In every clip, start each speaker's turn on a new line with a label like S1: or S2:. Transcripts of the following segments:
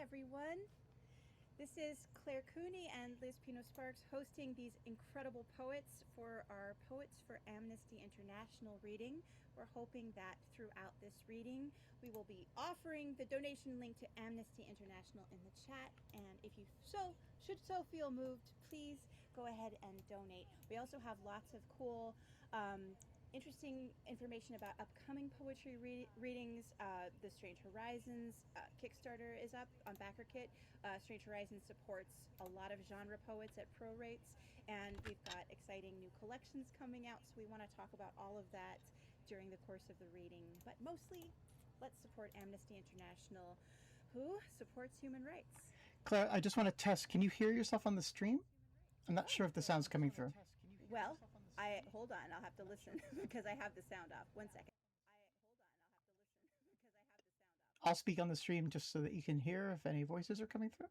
S1: everyone. This is Claire Cooney and Pino hosting these incredible poets for our Poets for Amnesty International reading. We're hoping that throughout this reading, we will be offering the donation link to Amnesty International in the chat. And if you should feel moved, please go ahead and donate. We also have lots of cool interesting information about upcoming poetry readings. The Strange Horizons Kickstarter is up on BackerKit. Strange Horizons supports a lot of genre poets at pro rates, and we've got exciting new collections coming out, so we want to talk about all of that during the course of the reading. But mostly, let's support Amnesty International, who supports human rights.
S2: Claire, I just want to test. Can you hear yourself on the stream? I'm not sure if the sound's coming through.
S1: Well, hold on. I'll have to listen because I have the sound off. 1 second.
S2: I'll speak on the stream just so that you can hear if any voices are coming through.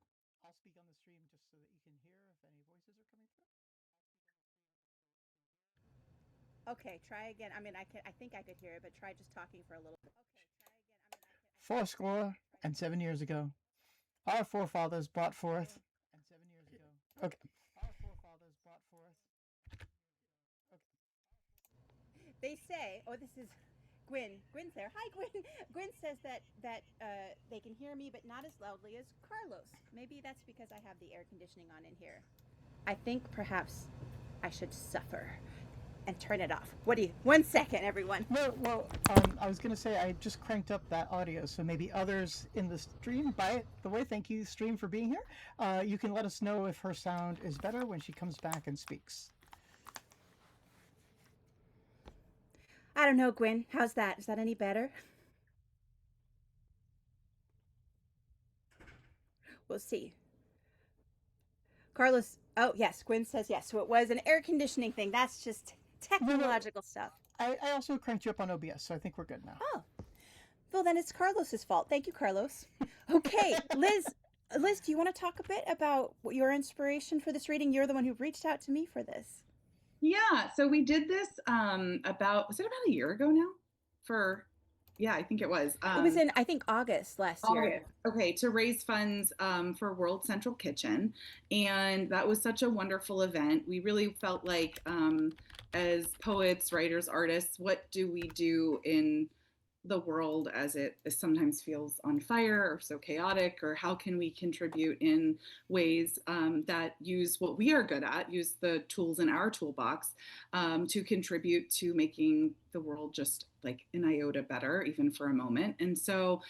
S1: Okay, try again. I mean, I think I could hear it, but try just talking for a little bit.
S2: Fourscore and 7 years ago, our forefathers brought forth. Okay.
S1: They say, oh, this is Gwyn. Gwyn's there. Hi, Gwyn. Gwyn says that they can hear me, but not as loudly as Carlos. Maybe that's because I have the air conditioning on in here. I think perhaps I should suffer and turn it off. 1 second, everyone.
S2: Well, I was going to say I just cranked up that audio, so maybe others in the stream, by the way, thank you, stream, for being here. You can let us know if her sound is better when she comes back and speaks.
S1: I don't know, Gwyn. How's that? Is that any better? We'll see. Carlos, oh, yes, Gwyn says yes. So it was an air conditioning thing. That's just technological stuff.
S2: I also cranked you up on OBS, so I think we're good now.
S1: Oh. Well, then it's Carlos's fault. Thank you, Carlos. Okay, Liz, do you want to talk a bit about your inspiration for this reading? You're the one who reached out to me for this.
S3: Yeah, so we did this was it about a year ago now? I think it was.
S1: It was in, I think, August last year.
S3: Okay, to raise funds for World Central Kitchen. And that was such a wonderful event. We really felt like as poets, writers, artists, what do we do in the world as it sometimes feels on fire or so chaotic, or how can we contribute in ways that use what we are good at, use the tools in our toolbox to contribute to making the world just like an iota better, even for a moment. And so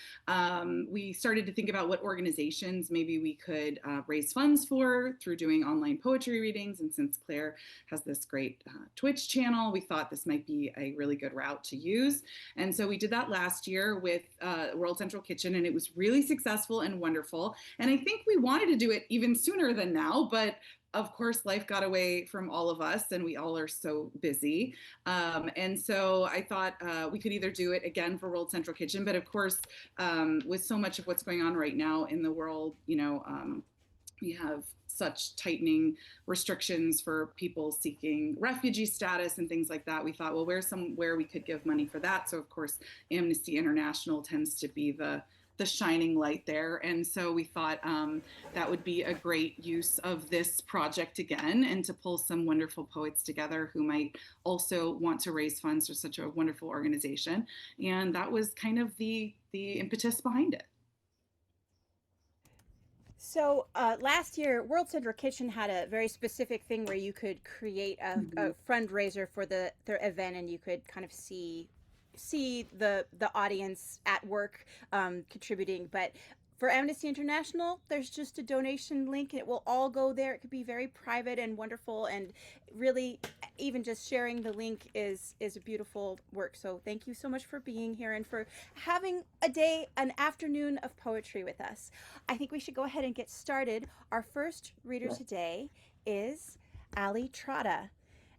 S3: we started to think about what organizations maybe we could raise funds for through doing online poetry readings. And since Claire has this great Twitch channel, we thought this might be a really good route to use. And so we did that last year with World Central Kitchen, and it was really successful and wonderful. And I think we wanted to do it even sooner than now, but of course, life got away from all of us, and we all are so busy. And so I thought we could either do it again for World Central Kitchen, but of course, with so much of what's going on right now in the world, we have such tightening restrictions for people seeking refugee status and things like that. We thought, well, where's somewhere we could give money for that? So of course, Amnesty International tends to be the shining light there. And so we thought that would be a great use of this project again, and to pull some wonderful poets together who might also want to raise funds for such a wonderful organization. And that was kind of the impetus behind it.
S1: So last year, World Central Kitchen had a very specific thing where you could create a fundraiser for their event, and you could kind of see the audience at work contributing. But for Amnesty International, there's just a donation link, and it will all go there. It could be very private and wonderful, and really even just sharing the link is a beautiful work. So thank you so much for being here and for having an afternoon of poetry with us. I think we should go ahead and get started. Our first reader today is Ali Trotta.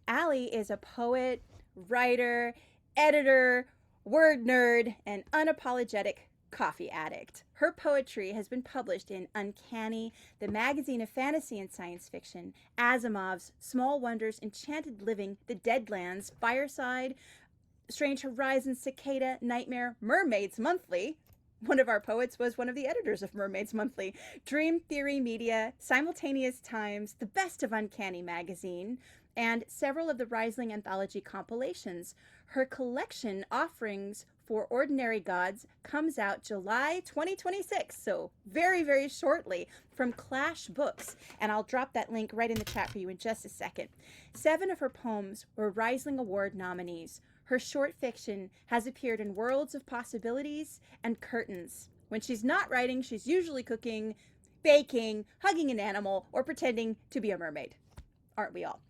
S1: Ali is a poet, writer, editor, word nerd, and unapologetic coffee addict. Her poetry has been published in Uncanny, the magazine of fantasy and science fiction, Asimov's Small Wonders, Enchanted Living, The Deadlands, Fireside, Strange Horizons, Cicada, Nightmare, Mermaids Monthly, One of our poets was one of the editors of Mermaids Monthly, Dream Theory Media, Simultaneous Times, The Best of Uncanny Magazine, and several of the Riesling anthology compilations. Her collection, Offerings for Ordinary Gods, comes out July 2026, so very, very shortly, from Clash Books. And I'll drop that link right in the chat for you in just a second. 7 of her poems were Riesling Award nominees. Her short fiction has appeared in Worlds of Possibilities and Curtains. When she's not writing, she's usually cooking, baking, hugging an animal, or pretending to be a mermaid. Aren't we all?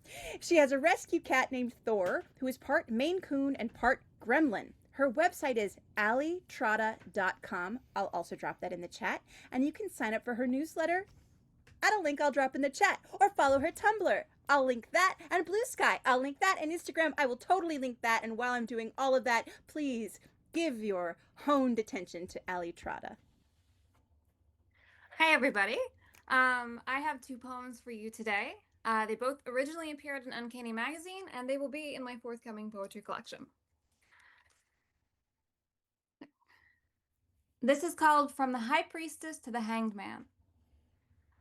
S1: She has a rescue cat named Thor, who is part Maine Coon and part Gremlin. Her website is allitrotta.com. I'll also drop that in the chat. And you can sign up for her newsletter at a link I'll drop in the chat, or follow her Tumblr. I'll link that, and Blue Sky. I'll link that, and Instagram. I will totally link that. And while I'm doing all of that, please give your honed attention to Allie Trotta.
S4: Hi, everybody. I have 2 poems for you today. They both originally appeared in Uncanny Magazine, and they will be in my forthcoming poetry collection. This is called From the High Priestess to the Hanged Man.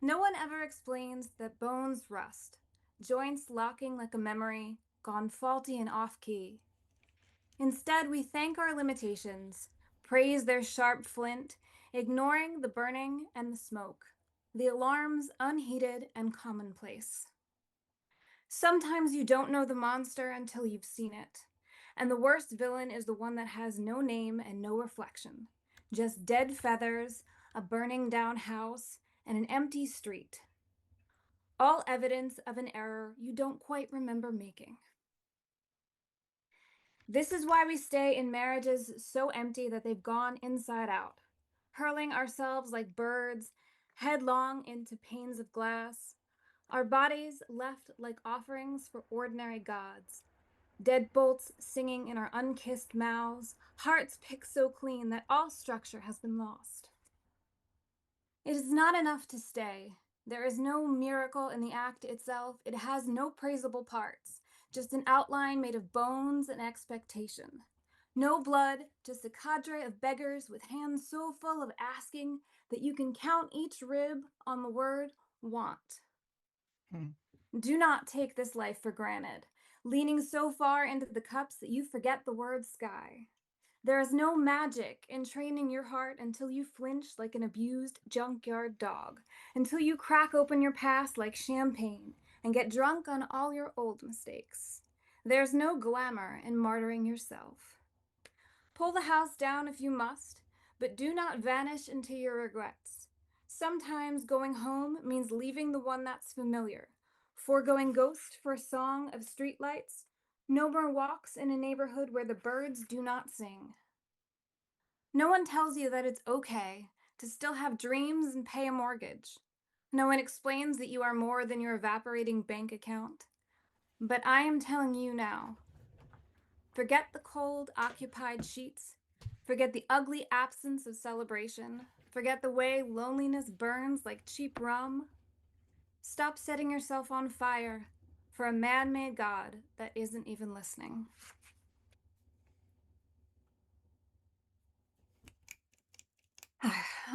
S4: No one ever explains that bones rust, joints locking like a memory, gone faulty and off-key. Instead, we thank our limitations, praise their sharp flint, ignoring the burning and the smoke, the alarms unheeded and commonplace. Sometimes you don't know the monster until you've seen it, and the worst villain is the one that has no name and no reflection, just dead feathers, a burning down house, and an empty street. All evidence of an error you don't quite remember making. This is why we stay in marriages so empty that they've gone inside out, hurling ourselves like birds headlong into panes of glass, our bodies left like offerings for ordinary gods, deadbolts singing in our unkissed mouths, hearts picked so clean that all structure has been lost. It is not enough to stay. There is no miracle in the act itself. It has no praisable parts, just an outline made of bones and expectation. No blood, just a cadre of beggars with hands so full of asking that you can count each rib on the word want. Do not take this life for granted, leaning so far into the cups that you forget the word sky. There is no magic in training your heart until you flinch like an abused junkyard dog, until you crack open your past like champagne and get drunk on all your old mistakes. There's no glamour in martyring yourself. Pull the house down if you must, but do not vanish into your regrets. Sometimes going home means leaving the one that's familiar, foregoing ghost for a song of streetlights. No more walks in a neighborhood where the birds do not sing. No one tells you that it's okay to still have dreams and pay a mortgage. No one explains that you are more than your evaporating bank account. But I am telling you now. Forget the cold, occupied sheets. Forget the ugly absence of celebration. Forget the way loneliness burns like cheap rum. Stop setting yourself on fire for a man-made God that isn't even listening.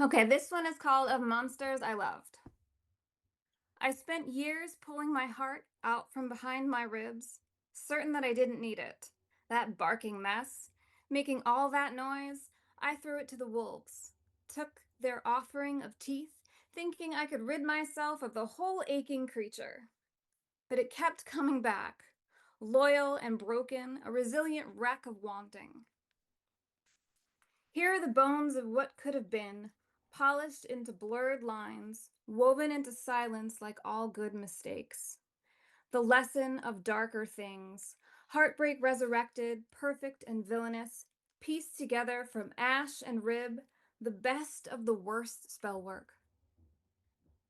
S4: Okay, this one is called Of Monsters I Loved. I spent years pulling my heart out from behind my ribs, certain that I didn't need it. That barking mess, making all that noise, I threw it to the wolves, took their offering of teeth, thinking I could rid myself of the whole aching creature. But it kept coming back, loyal and broken, a resilient wreck of wanting. Here are the bones of what could have been, polished into blurred lines, woven into silence like all good mistakes. The lesson of darker things, heartbreak resurrected, perfect and villainous, pieced together from ash and rib, the best of the worst spell work.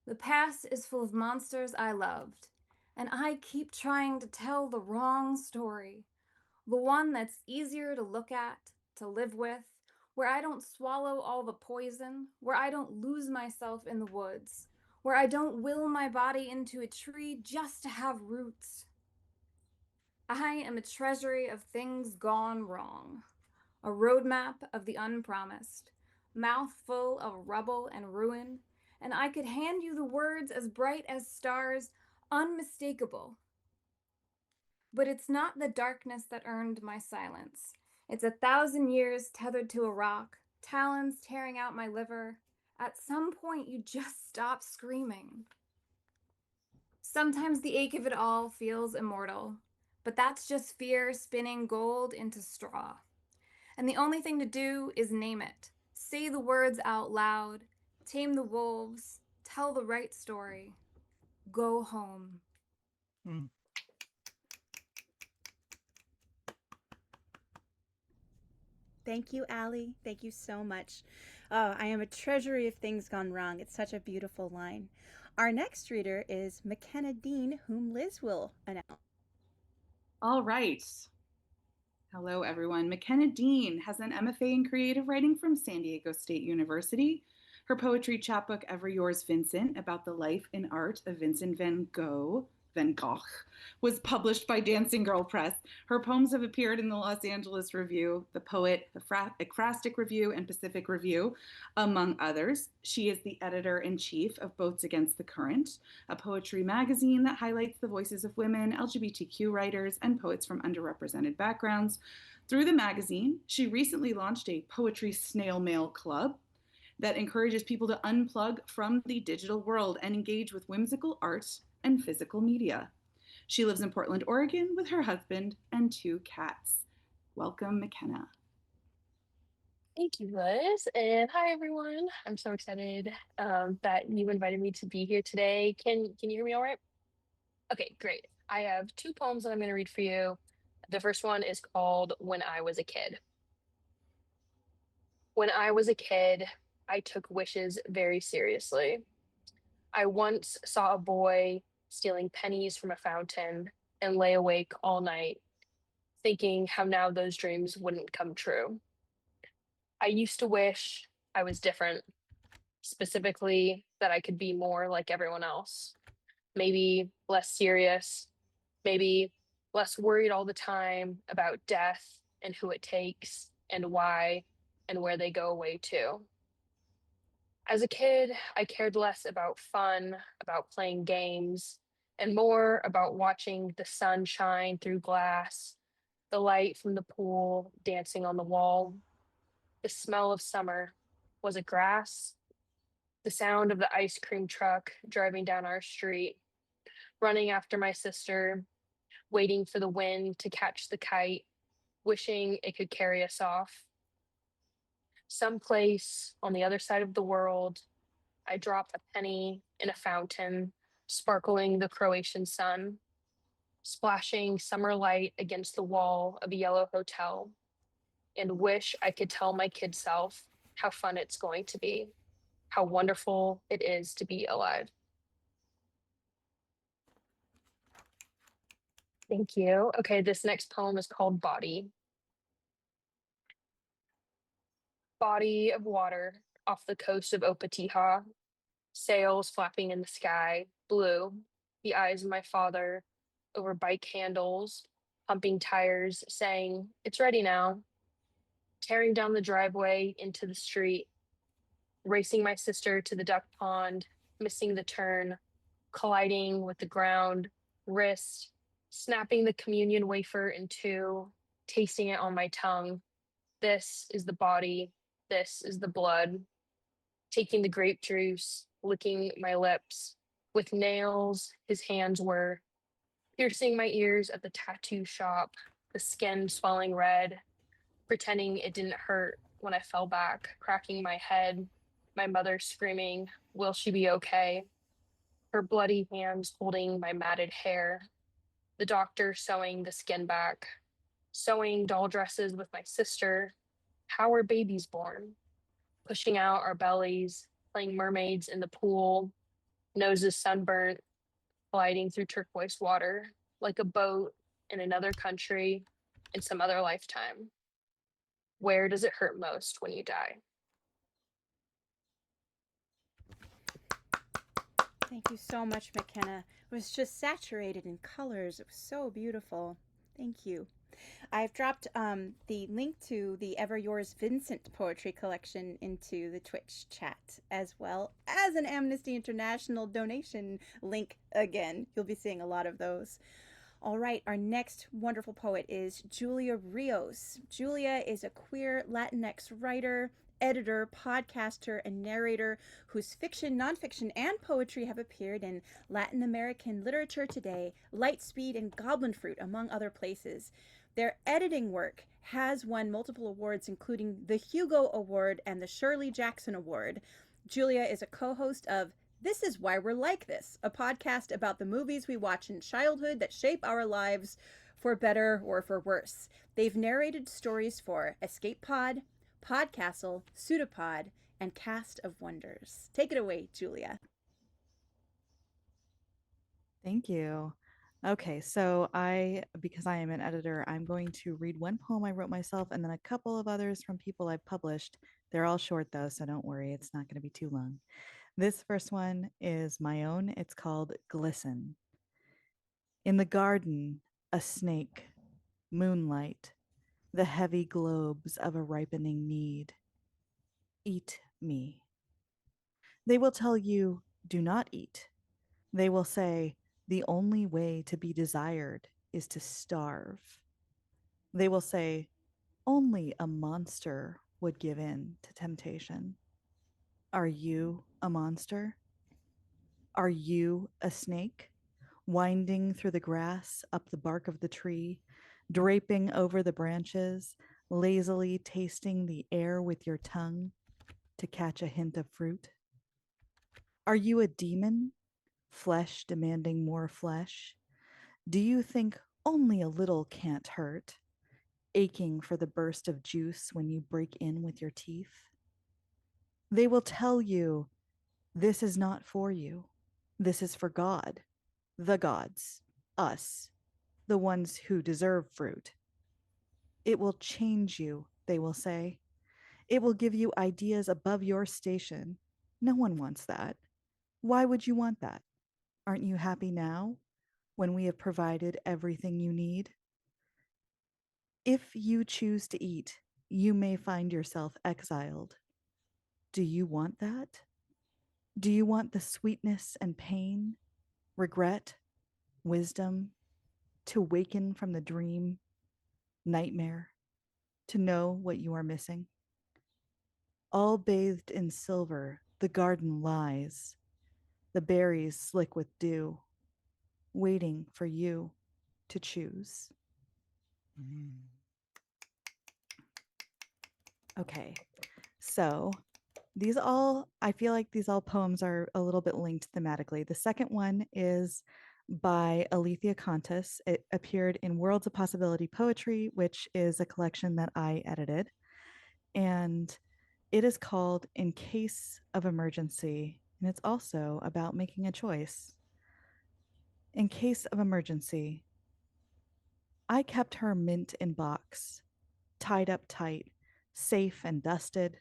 S4: The past is full of monsters I loved, and I keep trying to tell the wrong story, the one that's easier to look at, to live with, where I don't swallow all the poison, where I don't lose myself in the woods, where I don't will my body into a tree just to have roots. I am a treasury of things gone wrong, a roadmap of the unpromised, mouth full of rubble and ruin, and I could hand you the words as bright as stars, unmistakable. But it's not the darkness that earned my silence. It's 1,000 years tethered to a rock, talons tearing out my liver. At some point, you just stop screaming. Sometimes the ache of it all feels immortal, but that's just fear spinning gold into straw. And the only thing to do is name it. Say the words out loud, tame the wolves, tell the right story. Go home.
S2: Mm.
S1: Thank you, Allie. Thank you so much. I am a treasury of things gone wrong. It's such a beautiful line. Our next reader is McKenna Deen, whom Liz will announce.
S3: All right. Hello, everyone. McKenna Deen has an MFA in creative writing from San Diego State University. Her poetry chapbook, Ever Yours, Vincent, about the life and art of Vincent van Gogh, was published by Dancing Girl Press. Her poems have appeared in the Los Angeles Review, The Poet, the Ekphrastic Review, and Pacific Review, among others. She is the editor-in-chief of Boats Against the Current, a poetry magazine that highlights the voices of women, LGBTQ writers, and poets from underrepresented backgrounds. Through the magazine, she recently launched a poetry snail mail club that encourages people to unplug from the digital world and engage with whimsical art and physical media. She lives in Portland, Oregon with her husband and 2 cats. Welcome, McKenna.
S5: Thank you, Liz. And hi, everyone. I'm so excited that you invited me to be here today. Can you hear me all right? Okay, great. I have 2 poems that I'm going to read for you. The first one is called When I Was a Kid. When I was a kid, I took wishes very seriously. I once saw a boy stealing pennies from a fountain and lay awake all night, thinking how now those dreams wouldn't come true. I used to wish I was different, specifically that I could be more like everyone else, maybe less serious, maybe less worried all the time about death and who it takes and why and where they go away to. As a kid, I cared less about fun, about playing games, and more about watching the sun shine through glass, the light from the pool dancing on the wall, the smell of summer. Was it grass? The sound of the ice cream truck driving down our street, running after my sister, waiting for the wind to catch the kite, wishing it could carry us off. Someplace on the other side of the world, I drop a penny in a fountain, sparkling the Croatian sun, splashing summer light against the wall of a yellow hotel, and wish I could tell my kid self how fun it's going to be, how wonderful it is to be alive. Thank you. Okay, this next poem is called Body. Body of water off the coast of Opatiha, sails flapping in the sky, blue, the eyes of my father over bike handles, pumping tires, saying, "It's ready now," tearing down the driveway into the street, racing my sister to the duck pond, missing the turn, colliding with the ground, wrist, snapping the communion wafer in 2, tasting it on my tongue. This is the body, this is the blood. Taking the grape juice, licking my lips. With nails, his hands were piercing my ears at the tattoo shop, the skin swelling red, pretending it didn't hurt when I fell back, cracking my head, my mother screaming, "Will she be okay?" Her bloody hands holding my matted hair, the doctor sewing the skin back, sewing doll dresses with my sister. How were babies born? Pushing out our bellies, playing mermaids in the pool, noses sunburnt, gliding through turquoise water, like a boat in another country, in some other lifetime. Where does it hurt most when you die?
S1: Thank you so much, McKenna. It was just saturated in colors. It was so beautiful. Thank you. I've dropped the link to the Ever Yours Vincent poetry collection into the Twitch chat, as well as an Amnesty International donation link again. You'll be seeing a lot of those. All right, our next wonderful poet is Julia Rios. Julia is a queer Latinx writer, editor, podcaster, and narrator whose fiction, nonfiction, and poetry have appeared in Latin American Literature Today, Lightspeed, and Goblin Fruit, among other places. Their editing work has won multiple awards, including the Hugo Award and the Shirley Jackson Award. Julia is a co host of This Is Why We're Like This, a podcast about the movies we watch in childhood that shape our lives for better or for worse. They've narrated stories for Escape Pod, Podcastle, Pseudopod, and Cast of Wonders. Take it away, Julia.
S6: Thank you. Okay, because I am an editor, I'm going to read one poem I wrote myself and then a couple of others from people I've published. They're all short though, so don't worry, it's not going to be too long. This first one is my own. It's called Glisten. In the garden, a snake, moonlight, the heavy globes of a ripening need. Eat me. They will tell you, do not eat. They will say, the only way to be desired is to starve. They will say, only a monster would give in to temptation. Are you a monster? Are you a snake, winding through the grass up the bark of the tree, draping over the branches, lazily tasting the air with your tongue to catch a hint of fruit? Are you a demon, flesh demanding more flesh? Do you think only a little can't hurt, aching for the burst of juice when you break in with your teeth? They will tell you, this is not for you. This is for God, the gods, us, the ones who deserve fruit. It will change you, they will say. It will give you ideas above your station. No one wants that. Why would you want that? Aren't you happy now, when we have provided everything you need? If you choose to eat, you may find yourself exiled. Do you want that? Do you want the sweetness and pain, regret, wisdom, to waken from the dream, nightmare, to know what you are missing? All bathed in silver, the garden lies, the berries slick with dew, waiting for you to choose. Okay, so I feel like these all poems are a little bit linked thematically. The second one is by Alethea Contis. It appeared in Worlds of Possibility Poetry, which is a collection that I edited. And it is called In Case of Emergency. And it's also about making a choice. In case of emergency, I kept her mint in box, tied up tight, safe and dusted.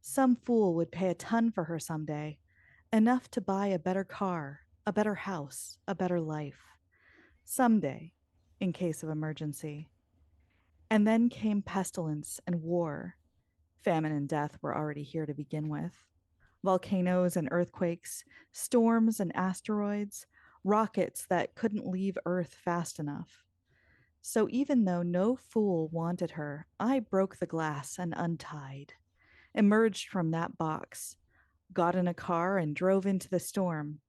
S6: Some fool would pay a ton for her someday, enough to buy a better car, a better house, a better life. Someday, in case of emergency. And then came pestilence and war. Famine and death were already here to begin with. Volcanoes and earthquakes, storms and asteroids, rockets that couldn't leave Earth fast enough. So even though no fool wanted her, I broke the glass and untied, emerged from that box, got in a car and drove into the storm,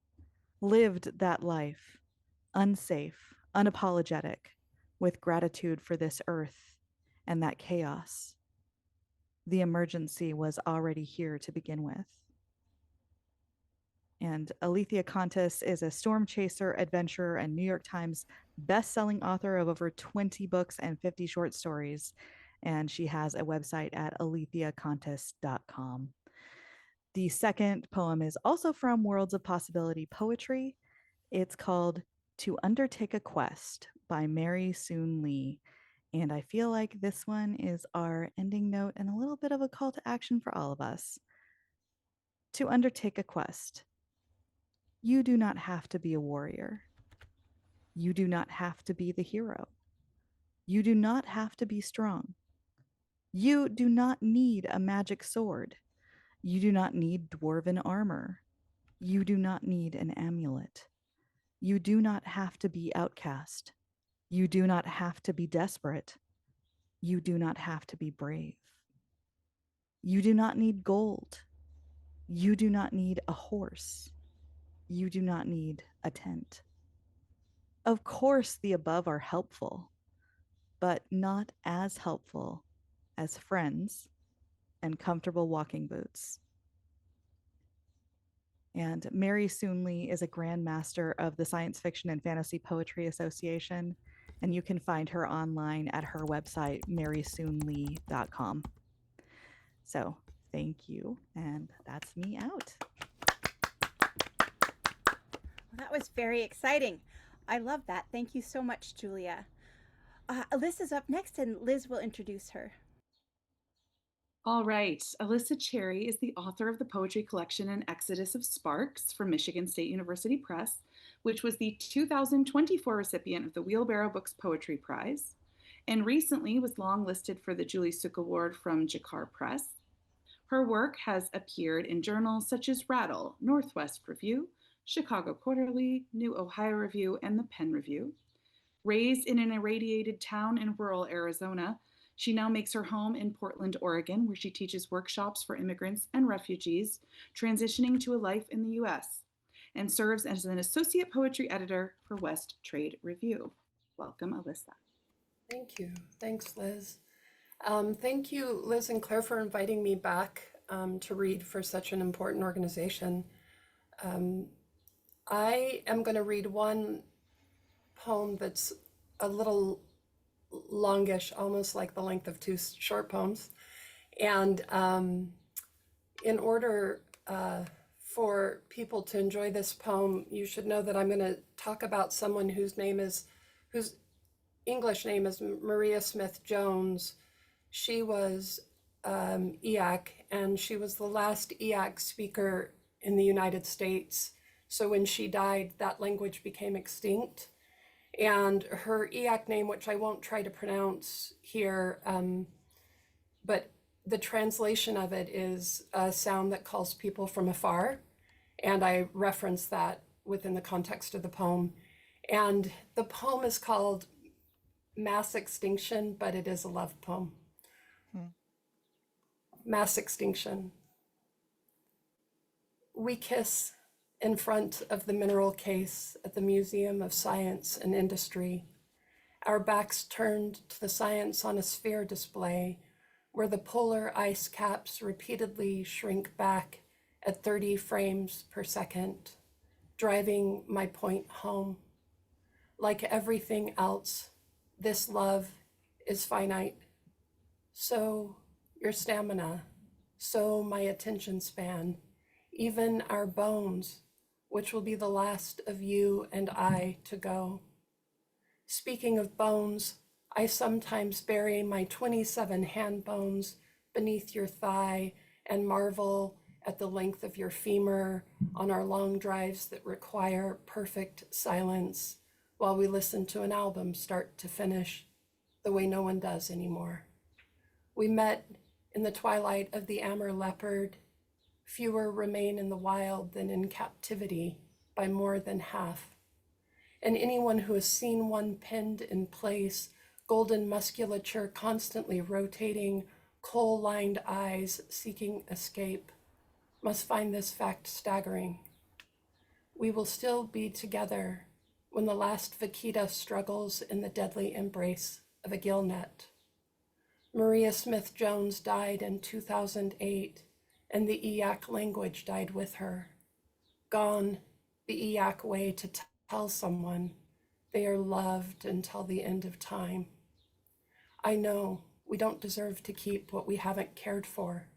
S6: lived that life, unsafe, unapologetic, with gratitude for this earth and that chaos. The emergency was already here to begin with. And Alethea Contis is a storm chaser, adventurer, and New York Times best-selling author of over 20 books and 50 short stories. And she has a website at aletheacontis.com. The second poem is also from Worlds of Possibility Poetry. It's called To Undertake a Quest by Mary Soon Lee. And I feel like this one is our ending note and a little bit of a call to action for all of us. To undertake a quest. You do not have to be a warrior. You do not have to be the hero. You do not have to be strong. You do not need a magic sword. You do not need dwarven armor. You do not need an amulet. You do not have to be outcast. You do not have to be desperate. You do not have to be brave. You do not need gold. You do not need a horse. You do not need a tent. Of course, the above are helpful, but not as helpful as friends and comfortable walking boots. And Mary Soonley is a grandmaster of the Science Fiction and Fantasy Poetry Association, and you can find her online at her website, marysoonlee.com. So thank you, and that's me out.
S1: Well, that was very exciting. I love that. Thank you so much, Julia. Alyssa's up next, and Liz will introduce her.
S3: All right. Allisa Cherry is the author of the poetry collection An Exodus of Sparks from Michigan State University Press, which was the 2024 recipient of the Wheelbarrow Books Poetry Prize, and recently was longlisted for the Julie Suk Award from Jakar Press. Her work has appeared in journals such as Rattle, Northwest Review, Chicago Quarterly, New Ohio Review, and the Penn Review. Raised in an irradiated town in rural Arizona, she now makes her home in Portland, Oregon, where she teaches workshops for immigrants and refugees transitioning to a life in the U.S., and serves as an associate poetry editor for West Trade Review. Welcome, Allisa.
S7: Thank you. Thanks, Liz. Thank you, Liz and Claire, for inviting me back to read for such an important organization. I am going to read one poem that's a little longish, almost like the length of two short poems. And in order for people to enjoy this poem, you should know that I'm going to talk about someone whose English name is Maria Smith Jones. She was EAC, and she was the last EAC speaker in the United States. So when she died, that language became extinct. And her EAC name, which I won't try to pronounce here, but the translation of it is a sound that calls people from afar. And I reference that within the context of the poem. And the poem is called Mass Extinction, but it is a love poem. Mass Extinction. We kiss in front of the mineral case at the Museum of Science and Industry, our backs turned to the Science on a Sphere display, where the polar ice caps repeatedly shrink back at 30 frames per second, driving my point home. Like everything else, this love is finite. So your stamina, so my attention span, even our bones, which will be the last of you and I to go. Speaking of bones, I sometimes bury my 27 hand bones beneath your thigh and marvel at the length of your femur on our long drives that require perfect silence while we listen to an album start to finish the way no one does anymore. We met in the twilight of the Amur leopard. Fewer remain in the wild than in captivity by more than half. And anyone who has seen one pinned in place, golden musculature constantly rotating, coal-lined eyes seeking escape, must find this fact staggering. We will still be together when the last vaquita struggles in the deadly embrace of a gill net. Maria Smith Jones died in 2008, and the EAC language died with her. Gone, the EAC way to tell someone they are loved until the end of time. I know we don't deserve to keep what we haven't cared for.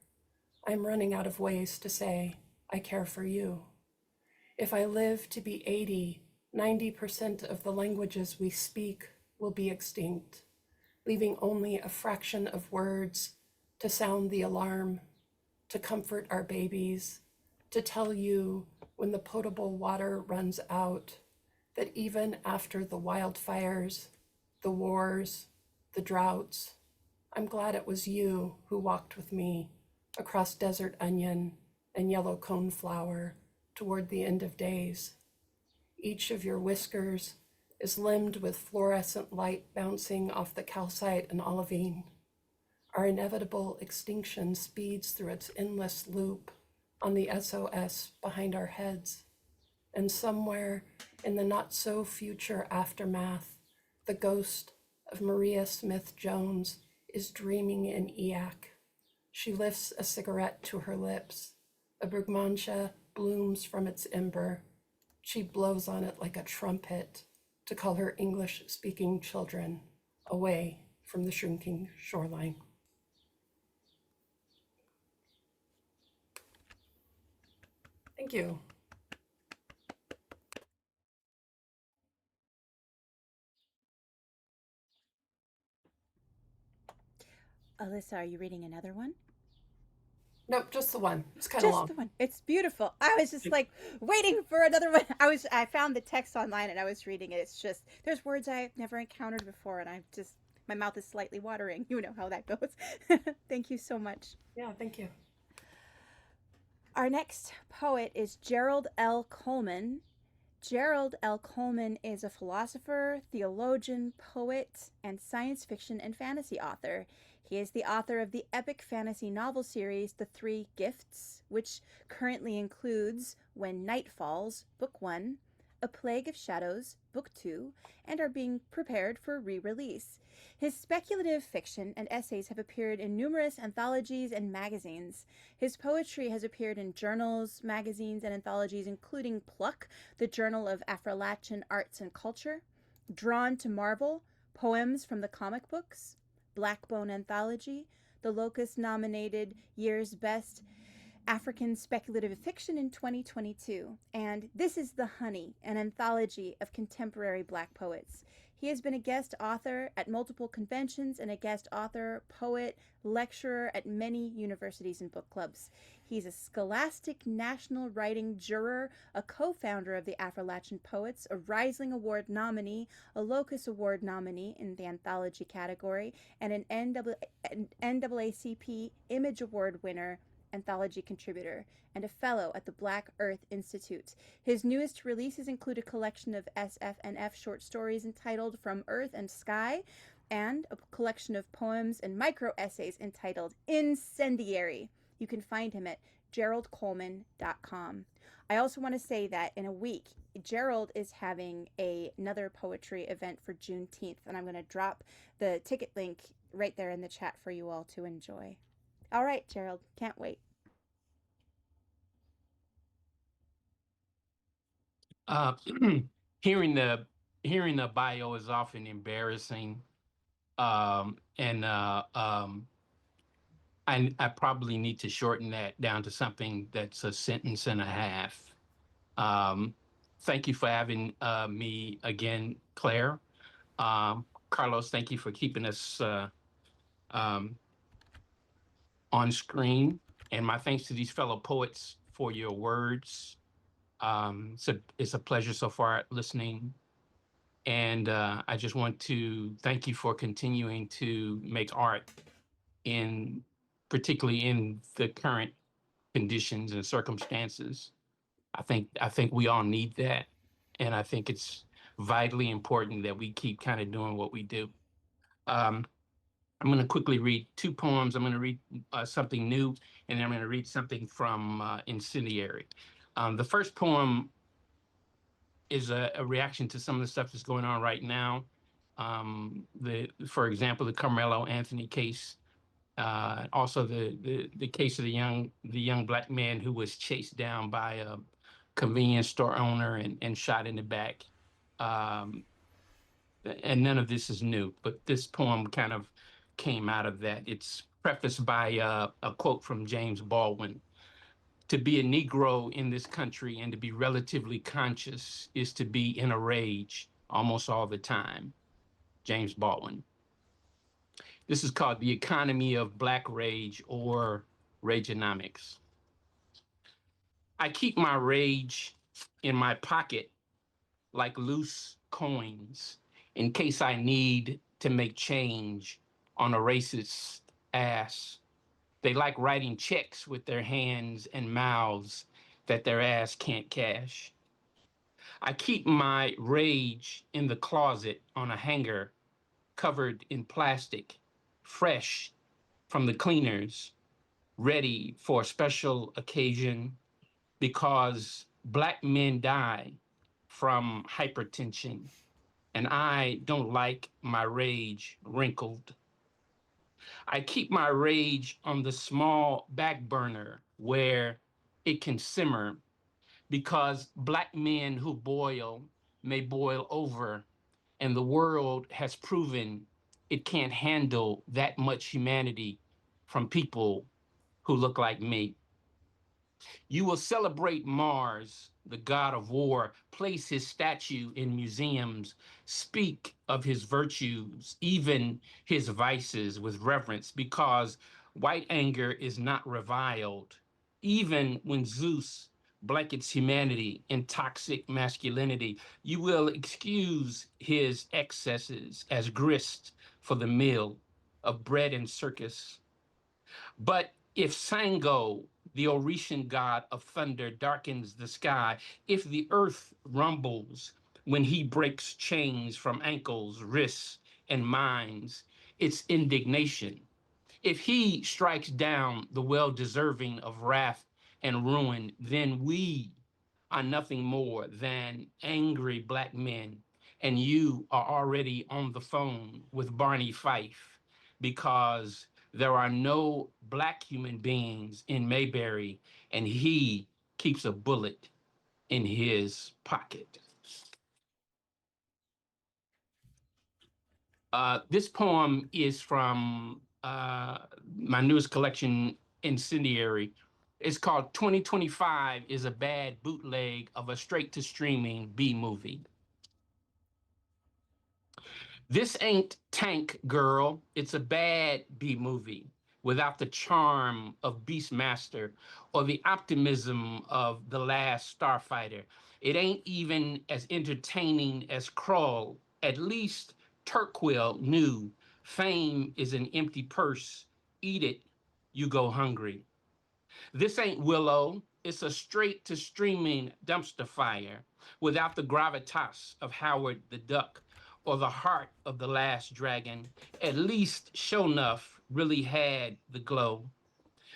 S7: I'm running out of ways to say, I care for you. If I live to be 80, 90% of the languages we speak will be extinct, leaving only a fraction of words to sound the alarm, to comfort our babies, to tell you when the potable water runs out, that even after the wildfires, the wars, the droughts. I'm glad it was you who walked with me across desert onion and yellow coneflower toward the end of days. Each of your whiskers is limned with fluorescent light bouncing off the calcite and olivine. Our inevitable extinction speeds through its endless loop on the SOS behind our heads. And somewhere in the not-so-future aftermath, the ghost of Maria Smith Jones is dreaming in Eak. She lifts a cigarette to her lips. A brugmansia blooms from its ember. She blows on it like a trumpet to call her English-speaking children away from the shrinking shoreline. Thank you.
S1: Allisa, are you reading another one?
S7: Nope, just the one. It's kind of long.
S1: Just the one. It's beautiful. I was just like waiting for another one. I found the text online and I was reading it. It's just there's words I've never encountered before, and my mouth is slightly watering. You know how that goes. Thank you so much.
S7: Yeah, thank you.
S1: Our next poet is Gerald L. Coleman. Gerald L. Coleman is a philosopher, theologian, poet, and science fiction and fantasy author. He is the author of the epic fantasy novel series The Three Gifts, which currently includes When Night Falls, Book 1, A Plague of Shadows, Book 2, and are being prepared for re-release. His speculative fiction and essays have appeared in numerous anthologies and magazines. His poetry has appeared in journals, magazines, and anthologies including Pluck, the Journal of Afro-Latin Arts and Culture, Drawn to Marvel, Poems from the Comic Books, Blackbone Anthology, the Locus-nominated Year's Best African Speculative Fiction in 2022, and This is the Honey, an anthology of contemporary Black poets. He has been a guest author at multiple conventions and a guest author, poet, lecturer at many universities and book clubs. He's a Scholastic National Writing Juror, a co-founder of the Afro-Latin Poets, a Rising Award nominee, a Locus Award nominee in the anthology category, and an NAACP Image Award winner, anthology contributor, and a fellow at the Black Earth Institute. His newest releases include a collection of SF&F short stories entitled From Earth and Sky, and a collection of poems and micro-essays entitled Incendiary. You can find him at geraldcoleman.com. I also want to say that in a week, Gerald is having another poetry event for Juneteenth, and I'm going to drop the ticket link right there in the chat for you all to enjoy. All right, Gerald, can't wait.
S8: Hearing the bio is often embarrassing, and I probably need to shorten that down to something that's a sentence and a half. Thank you for having me again, Claire. Carlos, thank you for keeping us on screen. And my thanks to these fellow poets for your words. It's a pleasure so far listening. And I just want to thank you for continuing to make art particularly in the current conditions and circumstances. I think we all need that. And I think it's vitally important that we keep kind of doing what we do. I'm going to quickly read two poems. I'm going to read something new, and then I'm going to read something from Incendiary. The first poem is a reaction to some of the stuff that's going on right now. For example, the Carmelo Anthony case. Also, the case of the young Black man who was chased down by a convenience store owner and shot in the back. And none of this is new, but this poem kind of came out of that. It's prefaced by a quote from James Baldwin. To be a Negro in this country and to be relatively conscious is to be in a rage almost all the time. James Baldwin. This is called The Economy of Black Rage, or Rageonomics. I keep my rage in my pocket like loose coins in case I need to make change on a racist ass. They like writing checks with their hands and mouths that their ass can't cash. I keep my rage in the closet on a hanger covered in plastic, fresh from the cleaners, ready for a special occasion because Black men die from hypertension, and I don't like my rage wrinkled. I keep my rage on the small back burner where it can simmer because Black men who boil may boil over, and the world has proven it can't handle that much humanity from people who look like me. You will celebrate Mars, the god of war, place his statue in museums, speak of his virtues, even his vices with reverence, because white anger is not reviled, even when Zeus blankets humanity in toxic masculinity. You will excuse his excesses as grist for the meal of bread and circus. But if Sango, the Orishan god of thunder, darkens the sky, if the earth rumbles when he breaks chains from ankles, wrists, and minds, it's indignation. If he strikes down the well deserving of wrath and ruin, then we are nothing more than angry Black men. And you are already on the phone with Barney Fife because there are no Black human beings in Mayberry, and he keeps a bullet in his pocket. This poem is from my newest collection, Incendiary. It's called 2025 is a Bad Bootleg of a Straight to Streaming B movie. This ain't Tank Girl. It's a bad B movie without the charm of Beastmaster or the optimism of The Last Starfighter. It ain't even as entertaining as Krull. At least Turquil knew fame is an empty purse. Eat it, you go hungry. This ain't Willow. It's a straight to streaming dumpster fire without the gravitas of Howard the Duck or the heart of The Last Dragon. At least Sho'nuff really had the glow.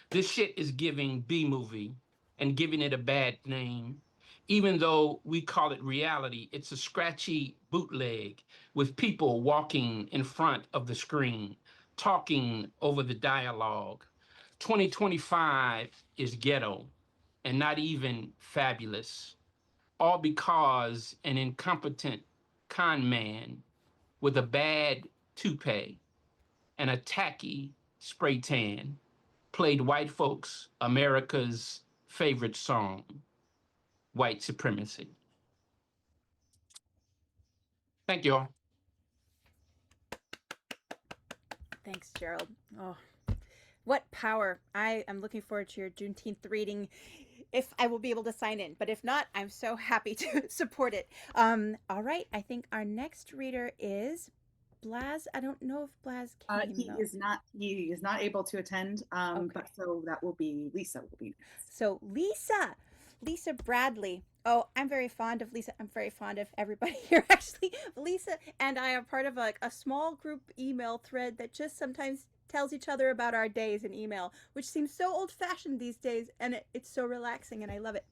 S8: This shit is giving B movie and giving it a bad name. Even though we call it reality, it's a scratchy bootleg with people walking in front of the screen, talking over the dialogue. 2025 is ghetto and not even fabulous, all because an incompetent con man with a bad toupee and a tacky spray tan played white folks America's favorite song, White Supremacy. Thank you all.
S1: Thanks, Gerald. Oh, what power. I am looking forward to your Juneteenth reading if I will be able to sign in. But if not, I'm so happy to support it. All right. I think our next reader is Blaz. I don't know if Blaz came.
S3: He is not able to attend.
S1: Okay.
S3: But so that will be Lisa.
S1: So Lisa Bradley. Oh, I'm very fond of Lisa. I'm very fond of everybody here, actually. Lisa and I are part of a small group email thread that just sometimes tells each other about our days in email, which seems so old-fashioned these days, and it's so relaxing, and I love it.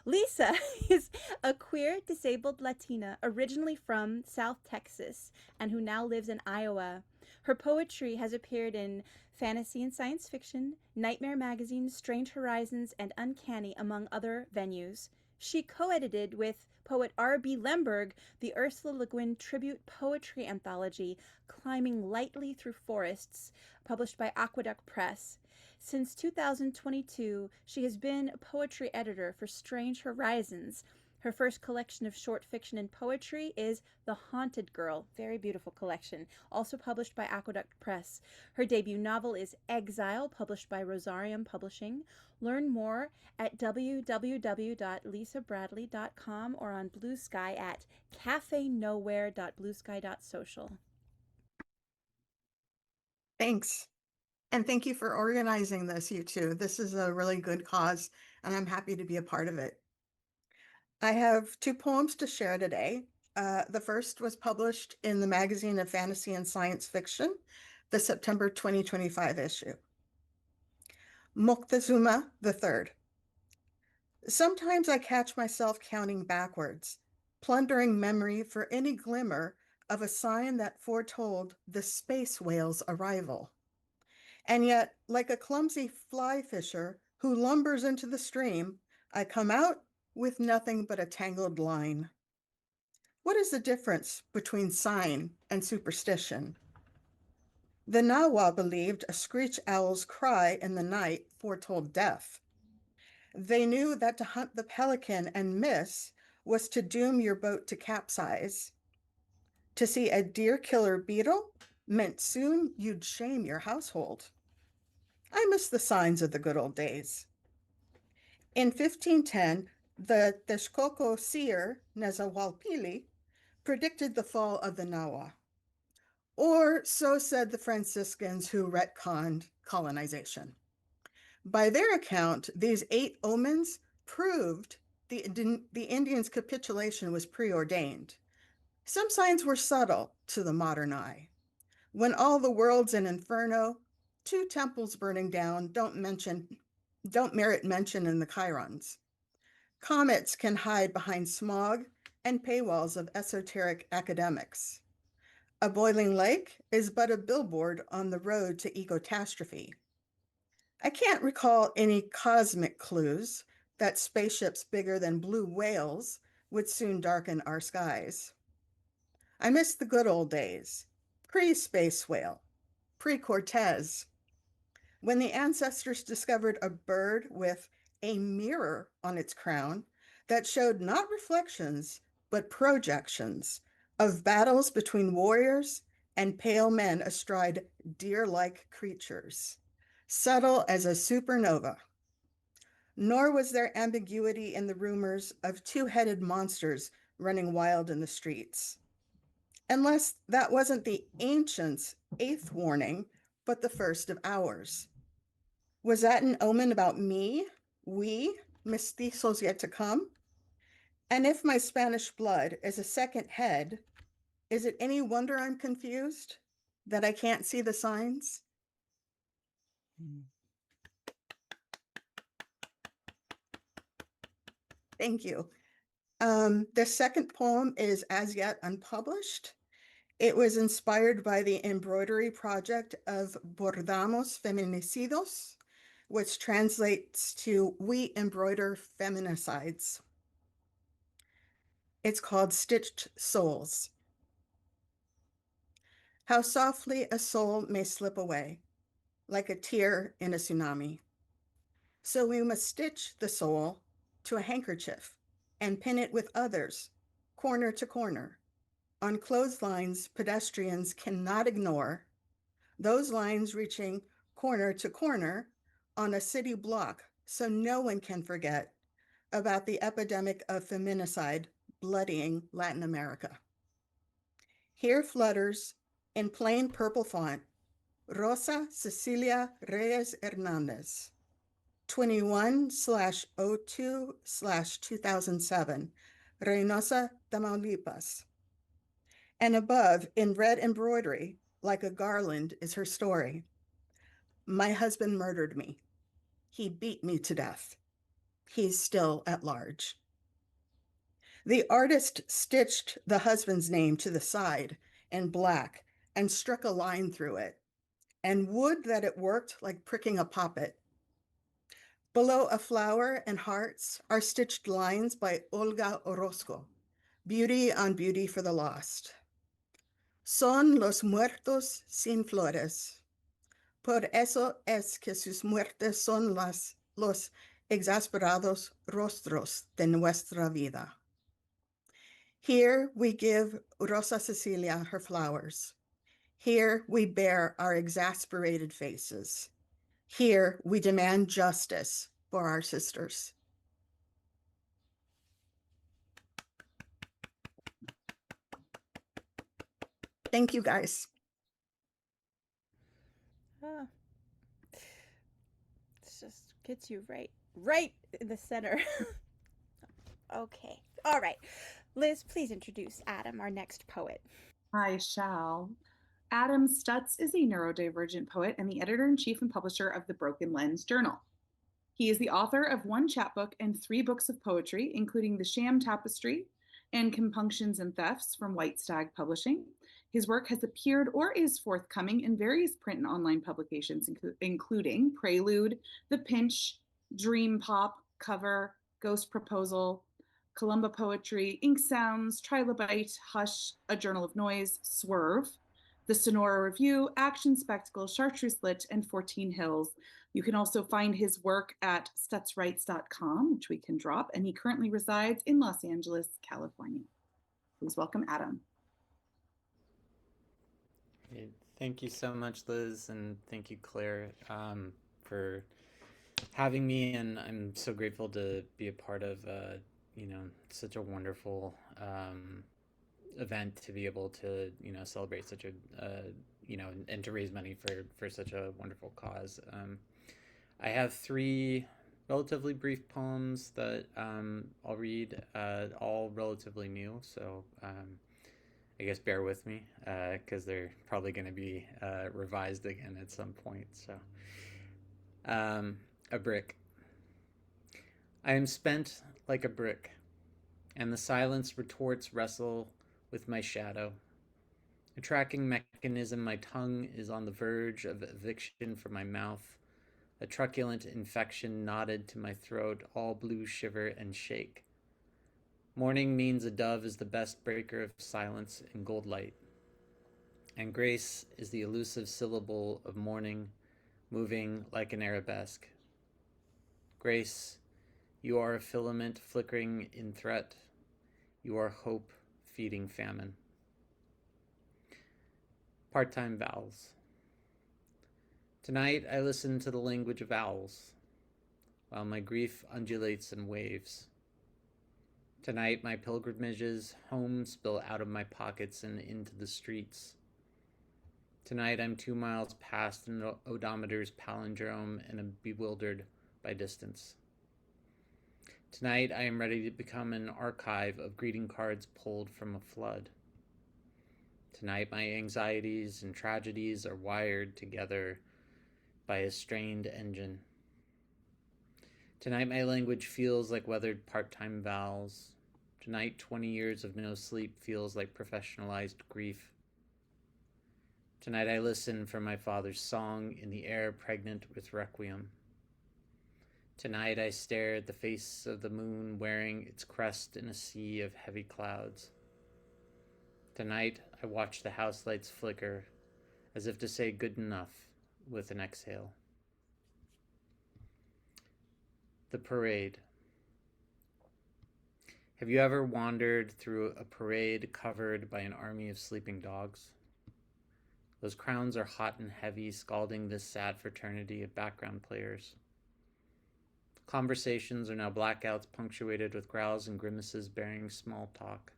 S1: Lisa is a queer, disabled Latina originally from South Texas and who now lives in Iowa. Her poetry has appeared in fantasy and science fiction, Nightmare Magazine, Strange Horizons, and Uncanny, among other venues. She co-edited with poet R.B. Lemberg the Ursula Le Guin tribute poetry anthology, Climbing Lightly Through Forests, published by Aqueduct Press. Since 2022, she has been a poetry editor for Strange Horizons. Her first collection of short fiction and poetry is The Haunted Girl, very beautiful collection, also published by Aqueduct Press. Her debut novel is Exile, published by Rosarium Publishing. Learn more at www.lisabradley.com or on Blue Sky at cafenowhere.bluesky.social.
S9: Thanks. And thank you for organizing this, you two. This is a really good cause, and I'm happy to be a part of it. I have 2 poems to share today. The first was published in the Magazine of Fantasy and Science Fiction, the September 2025 issue. Moctezuma III. Sometimes I catch myself counting backwards, plundering memory for any glimmer of a sign that foretold the space whale's arrival. And yet, like a clumsy fly fisher who lumbers into the stream, I come out with nothing but a tangled line. What is the difference between sign and superstition? The Nawa believed a screech owl's cry in the night foretold death. They knew that to hunt the pelican and miss was to doom your boat to capsize. To see a deer killer beetle meant soon you'd shame your household. I miss the signs of the good old days. In 1510, the Texcoco seer Nezahualpilli predicted the fall of the Nawa. Or so said the Franciscans who retconned colonization. By their account, these 8 omens proved the Indians' capitulation was preordained. Some signs were subtle to the modern eye. When all the world's an inferno, 2 temples burning down don't merit mention in the chyrons. Comets can hide behind smog and paywalls of esoteric academics. A boiling lake is but a billboard on the road to ecotastrophe. I can't recall any cosmic clues that spaceships bigger than blue whales would soon darken our skies. I miss the good old days, pre-space whale, pre-Cortez, when the ancestors discovered a bird with a mirror on its crown that showed not reflections, but projections of battles between warriors and pale men astride deer-like creatures, subtle as a supernova. Nor was there ambiguity in the rumors of 2-headed monsters running wild in the streets. Unless that wasn't the ancients' 8th warning, but the first of ours. Was that an omen about me, we, mestizos yet to come? And if my Spanish blood is a second head, is it any wonder I'm confused? That I can't see the signs? Thank you. The second poem is as yet unpublished. It was inspired by the embroidery project of Bordamos Feminicidos, which translates to We Embroider Feminicides. It's called Stitched Souls. How softly a soul may slip away, like a tear in a tsunami. So we must stitch the soul to a handkerchief and pin it with others, corner to corner. On clotheslines pedestrians cannot ignore, those lines reaching corner to corner on a city block so no one can forget about the epidemic of feminicide bloodying Latin America. Here flutters, in plain purple font, Rosa Cecilia Reyes Hernandez, 21/02/2007, Reynosa, Tamaulipas. And above, in red embroidery, like a garland, is her story. My husband murdered me. He beat me to death. He's still at large. The artist stitched the husband's name to the side in black and struck a line through it, and would that it worked like pricking a poppet. Below a flower and hearts are stitched lines by Olga Orozco, Beauty on Beauty for the Lost. Son los muertos sin flores. Por eso es que sus muertes son los exasperados rostros de nuestra vida. Here we give Rosa Cecilia her flowers. Here we bear our exasperated faces. Here we demand justice for our sisters. Thank you, guys.
S1: Ah, this just gets you right in the center. Okay. All right. Liz, please introduce Adam, our next poet.
S3: I shall. Adam Stutz is a neurodivergent poet and the editor in chief and publisher of the Broken Lens Journal. He is the author of one chapbook and 3 books of poetry, including The Sham Tapestry and Compunctions and Thefts from White Stag Publishing. His work has appeared or is forthcoming in various print and online publications, including Prelude, The Pinch, Dream Pop, Cover, Ghost Proposal, Columba Poetry, Ink Sounds, Trilobite, Hush, A Journal of Noise, Swerve, The Sonora Review, Action Spectacle, Chartreuse Lit, and 14 Hills. You can also find his work at stutzwrites.com, which we can drop, and he currently resides in Los Angeles, California. Please welcome Adam.
S10: Thank you so much, Liz, and thank you, Claire, for having me. And I'm so grateful to be a part of, such a wonderful event, to be able to, celebrate such a, and to raise money for such a wonderful cause. I have 3 relatively brief poems that I'll read, all relatively new. So I guess bear with me, because they're probably going to be revised again at some point. So, a brick. I am spent like a brick, and the silence retorts wrestle with my shadow. A tracking mechanism, my tongue is on the verge of eviction from my mouth. A truculent infection knotted to my throat, all blue shiver and shake. Morning means a dove is the best breaker of silence in gold light. And grace is the elusive syllable of morning, moving like an arabesque. Grace, you are a filament flickering in threat. You are hope feeding famine. Part-time vowels. Tonight I listen to the language of owls, while my grief undulates and waves. Tonight my pilgrimages home spill out of my pockets and into the streets. Tonight I'm 2 miles past an odometer's palindrome and am bewildered by distance. Tonight I am ready to become an archive of greeting cards pulled from a flood. Tonight my anxieties and tragedies are wired together by a strained engine. Tonight my language feels like weathered part-time vowels. Tonight 20 years of no sleep feels like professionalized grief. Tonight I listen for my father's song in the air pregnant with requiem. Tonight I stare at the face of the moon wearing its crest in a sea of heavy clouds. Tonight I watch the house lights flicker as if to say good enough with an exhale. The parade. Have you ever wandered through a parade covered by an army of sleeping dogs? Those crowns are hot and heavy, scalding this sad fraternity of background players. Conversations are now blackouts punctuated with growls and grimaces bearing small talk.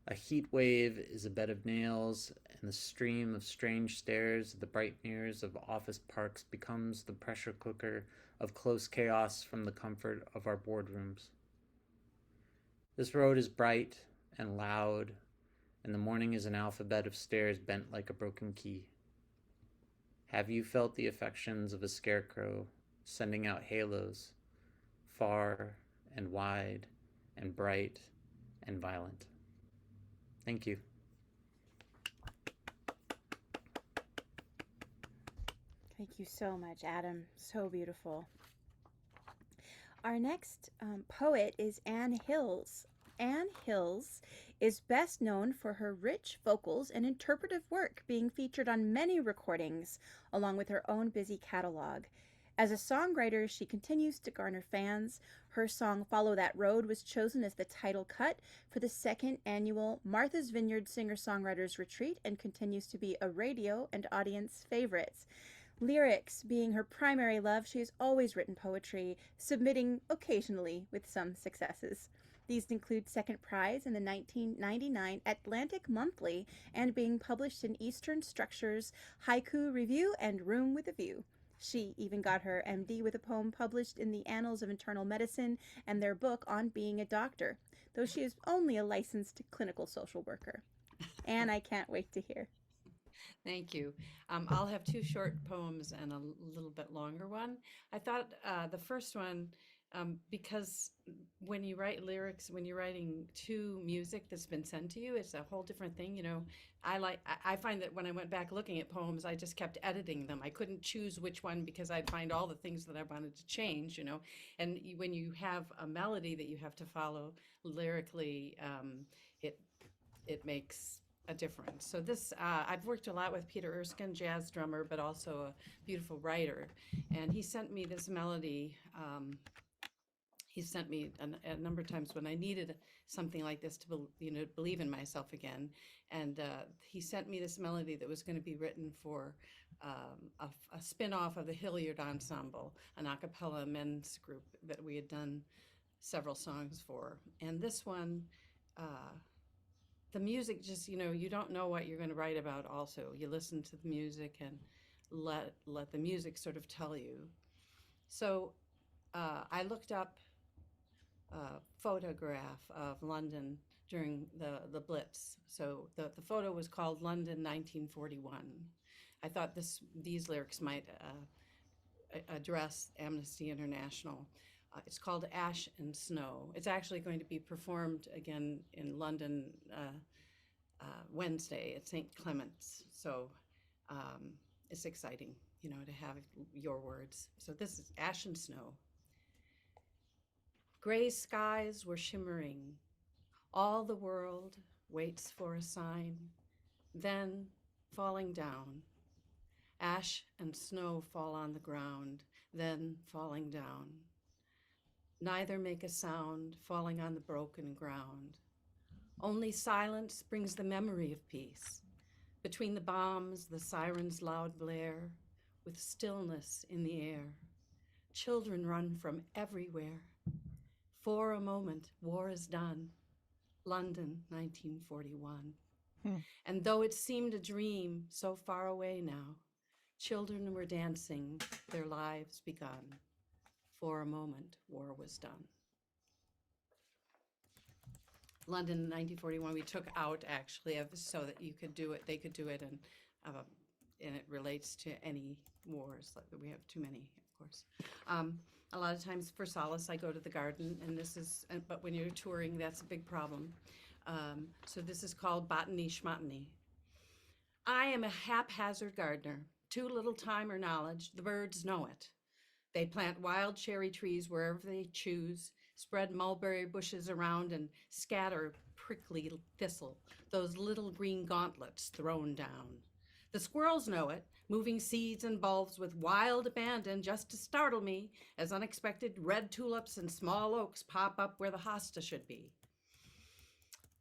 S10: A heat wave is a bed of nails, and the stream of strange stares at the bright mirrors of office parks becomes the pressure cooker of close chaos from the comfort of our boardrooms. This road is bright and loud, and the morning is an alphabet of stairs bent like a broken key. Have you felt the affections of a scarecrow sending out halos, far and wide and bright and violent? Thank you.
S1: Thank you so much, Adam. So beautiful. Our next poet is Anne Hills. Anne Hills is best known for her rich vocals and interpretive work, being featured on many recordings, along with her own busy catalog. As a songwriter, she continues to garner fans. Her song Follow That Road was chosen as the title cut for the 2nd annual Martha's Vineyard Singer-Songwriters Retreat and continues to be a radio and audience favorite. Lyrics being her primary love, she has always written poetry, submitting occasionally with some successes. These include second prize in the 1999 Atlantic Monthly and being published in Eastern Structures, Haiku Review, and Room with a View. She even got her MD with a poem published in the Annals of Internal Medicine and their book on being a doctor, though she is only a licensed clinical social worker. And I can't wait to hear.
S11: Thank you. I'll have two short poems and a little bit longer one. I thought the first one, because when you write lyrics, when you're writing to music that's been sent to you, it's a whole different thing. You know, I find that when I went back looking at poems, I just kept editing them. I couldn't choose which one because I'd find all the things that I wanted to change, you know. And when you have a melody that you have to follow lyrically, it makes a difference. So this, I've worked a lot with Peter Erskine, jazz drummer, but also a beautiful writer. And he sent me this melody. He sent me a number of times when I needed something like this to, believe in myself again. And he sent me this melody that was going to be written for a spin-off of the Hilliard Ensemble, an a cappella men's group that we had done several songs for. And this one, the music just, you don't know what you're going to write about also. You listen to the music and let the music sort of tell you. So I looked up a photograph of London during the Blitz. So the photo was called London 1941. I thought these lyrics might address Amnesty International. It's called Ash and Snow. It's actually going to be performed again in London Wednesday at St. Clement's. So it's exciting, to have your words. So this is Ash and Snow. Gray skies were shimmering. All the world waits for a sign, then falling down. Ash and snow fall on the ground, then falling down. Neither make a sound, falling on the broken ground. Only silence brings the memory of peace. Between the bombs, the siren's loud blare, with stillness in the air. Children run from everywhere. For a moment, war is done. London, 1941. And though it seemed a dream so far away now, children were dancing, their lives begun. For a moment, war was done. London, 1941, we took out actually so that you could do it, they could do it, and it relates to any wars. We have too many, of course. A lot of times for solace, I go to the garden, but when you're touring, that's a big problem. So this is called Botany Schmotany. I am a haphazard gardener, too little time or knowledge, the birds know it. They plant wild cherry trees wherever they choose, spread mulberry bushes around and scatter prickly thistle, those little green gauntlets thrown down. The squirrels know it, moving seeds and bulbs with wild abandon just to startle me as unexpected red tulips and small oaks pop up where the hosta should be.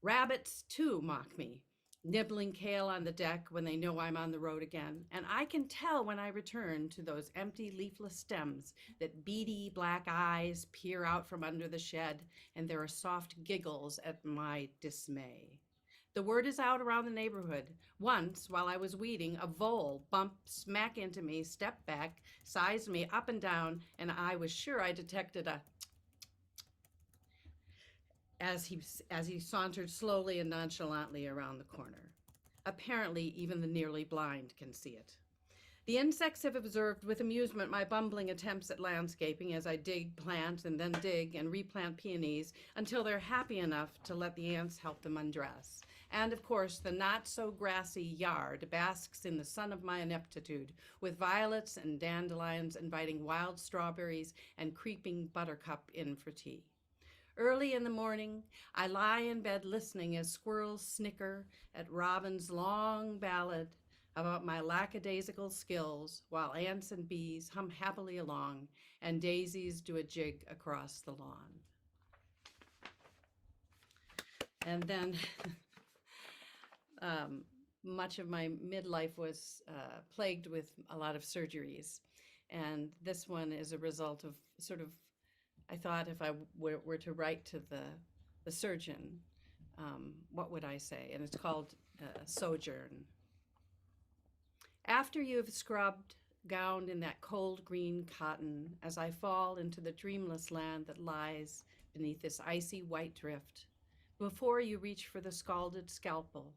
S11: Rabbits, too, mock me, nibbling kale on the deck when they know I'm on the road again, and I can tell when I return to those empty leafless stems that beady black eyes peer out from under the shed, and there are soft giggles at my dismay. The word is out around the neighborhood. Once, while I was weeding, a vole bumped smack into me, stepped back, sized me up and down, and I was sure I detected a as he sauntered slowly and nonchalantly around the corner. Apparently, even the nearly blind can see it. The insects have observed with amusement my bumbling attempts at landscaping as I dig, plant, and then dig and replant peonies until they're happy enough to let the ants help them undress. And of course, the not-so-grassy yard basks in the sun of my ineptitude, with violets and dandelions inviting wild strawberries and creeping buttercup in for tea. Early in the morning, I lie in bed listening as squirrels snicker at robin's long ballad about my lackadaisical skills, while ants and bees hum happily along and daisies do a jig across the lawn. And then much of my midlife was plagued with a lot of surgeries. And this one is a result of sort of, I thought if I were to write to the the surgeon. What would I say? And it's called Sojourn. After you have scrubbed, gowned in that cold green cotton, as I fall into the dreamless land that lies beneath this icy white drift, before you reach for the scalded scalpel,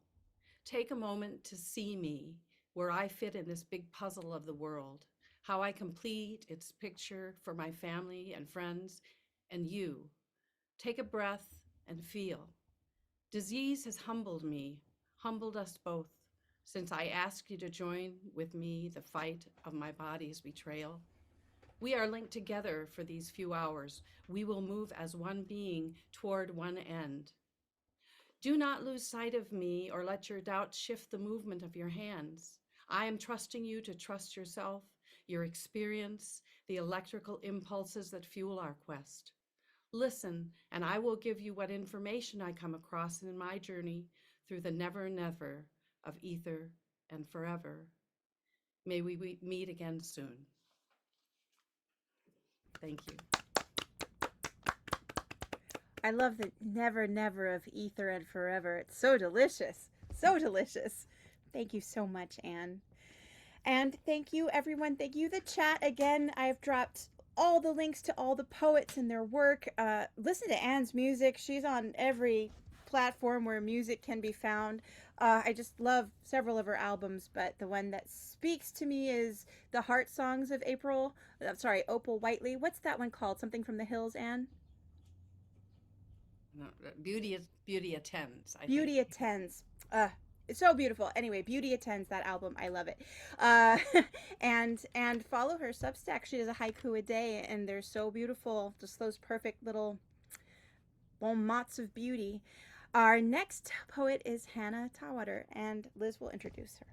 S11: take a moment to see me, where I fit in this big puzzle of the world, how I complete its picture for my family and friends and you. Take a breath and feel. Disease has humbled me, humbled us both, since I asked you to join with me the fight of my body's betrayal. We are linked together for these few hours. We will move as one being toward one end. Do not lose sight of me or let your doubts shift the movement of your hands. I am trusting you to trust yourself, your experience, the electrical impulses that fuel our quest. Listen, and I will give you what information I come across in my journey through the never, never of ether and forever. May we meet again soon. Thank you.
S1: I love the never, never of ether and forever. It's so delicious. So delicious. Thank you so much, Anne. And thank you, everyone. Thank you, the chat. Again, I've dropped all the links to all the poets and their work. Listen to Anne's music. She's on every platform where music can be found. I just love several of her albums, but the one that speaks to me is the Heart Songs of Opal Whiteley. What's that one called? Something from the Hills, Anne?
S11: No, Beauty Attends.
S1: Beauty Attends. It's so beautiful. Anyway, Beauty Attends, that album. I love it. And follow her Substack. She does a haiku a day, and they're so beautiful. Just those perfect little mots of beauty. Our next poet is Hanna Tawater, and Liz will introduce her.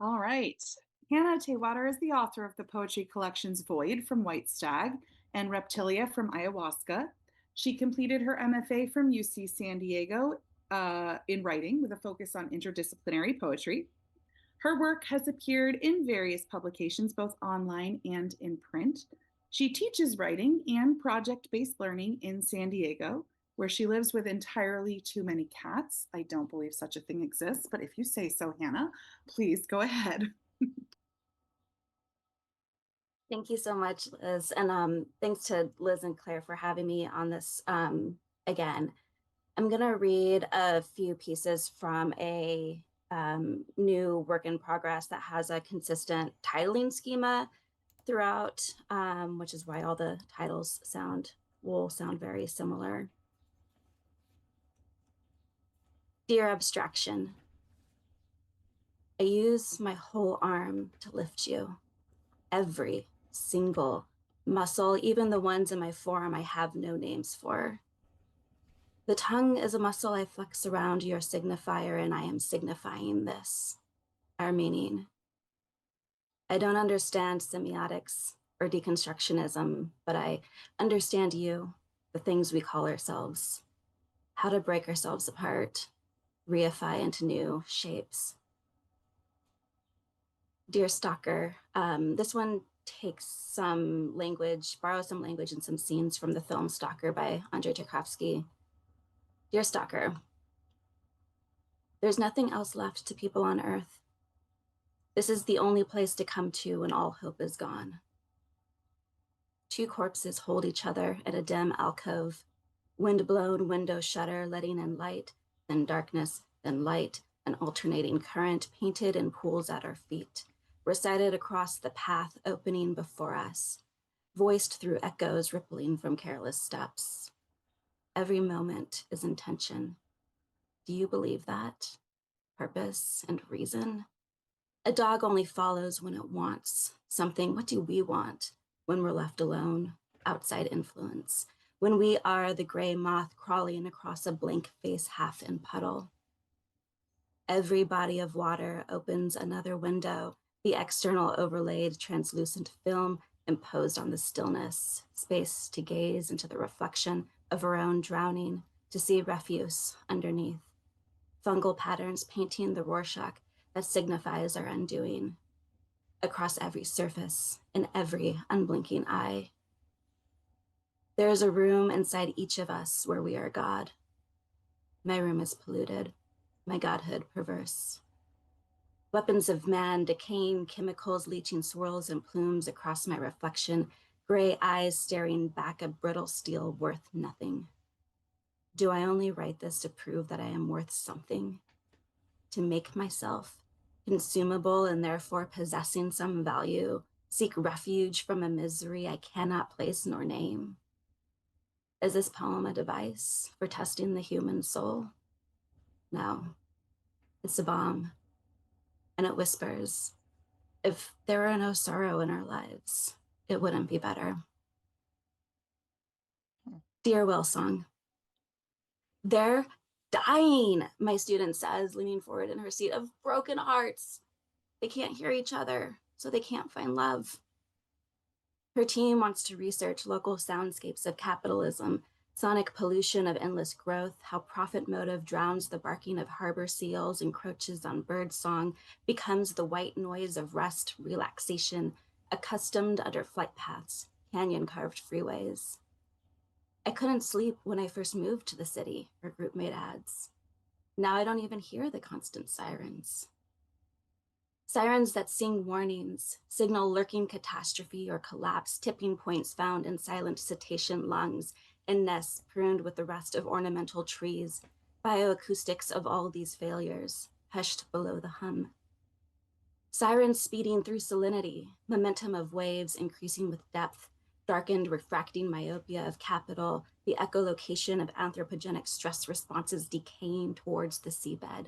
S3: All right. Hanna Tawater is the author of the poetry collections Void from White Stag and Reptilia from Ayahuasca. She completed her MFA from UC San Diego in writing with a focus on interdisciplinary poetry. Her work has appeared in various publications, both online and in print. She teaches writing and project-based learning in San Diego, where she lives with entirely too many cats. I don't believe such a thing exists, but if you say so, Hanna, please go ahead.
S12: Thank you so much, Liz. And thanks to Liz and Claire for having me on this again. I'm going to read a few pieces from a new work in progress that has a consistent titling schema throughout, which is why all the titles will sound very similar. Dear Abstraction, I use my whole arm to lift you. Every single muscle, even the ones in my forearm I have no names for. The tongue is a muscle I flex around your signifier, and I am signifying this, our meaning. I don't understand semiotics or deconstructionism, but I understand you, the things we call ourselves, how to break ourselves apart, reify into new shapes. Dear Stalker, this one takes borrows some language and some scenes from the film Stalker by Andrei Tarkovsky. Dear Stalker, there's nothing else left to people on Earth. This is the only place to come to when all hope is gone. Two corpses hold each other in a dim alcove, wind-blown window shutter letting in light, then darkness, then light, an alternating current painted in pools at our feet, recited across the path opening before us, voiced through echoes rippling from careless steps. Every moment is intention. Do you believe that? Purpose and reason? A dog only follows when it wants something. What do we want when we're left alone, outside influence, when we are the gray moth crawling across a blank face half in puddle? Every body of water opens another window, the external overlaid translucent film imposed on the stillness, space to gaze into the reflection of our own drowning, to see refuse underneath. Fungal patterns painting the Rorschach that signifies our undoing. Across every surface, in every unblinking eye. There is a room inside each of us where we are God. My room is polluted, my godhood perverse. Weapons of man, decaying chemicals leaching swirls and plumes across my reflection, gray eyes staring back at brittle steel worth nothing. Do I only write this to prove that I am worth something? To make myself consumable and therefore possessing some value, seek refuge from a misery I cannot place nor name? Is this poem a device for testing the human soul? No, it's a bomb, and it whispers, if there were no sorrow in our lives, it wouldn't be better. Dear Will Song, they're dying, my student says, leaning forward in her seat, of broken hearts. They can't hear each other, so they can't find love. Her team wants to research local soundscapes of capitalism, sonic pollution of endless growth, how profit motive drowns the barking of harbor seals, encroaches on bird song, becomes the white noise of rest, relaxation, accustomed under flight paths, canyon-carved freeways. I couldn't sleep when I first moved to the city, her groupmate adds. Now I don't even hear the constant sirens. Sirens that sing warnings, signal lurking catastrophe or collapse, tipping points found in silent cetacean lungs, in nests pruned with the rest of ornamental trees, bioacoustics of all these failures, hushed below the hum. Sirens speeding through salinity, momentum of waves increasing with depth, darkened refracting myopia of capital, the echolocation of anthropogenic stress responses decaying towards the seabed.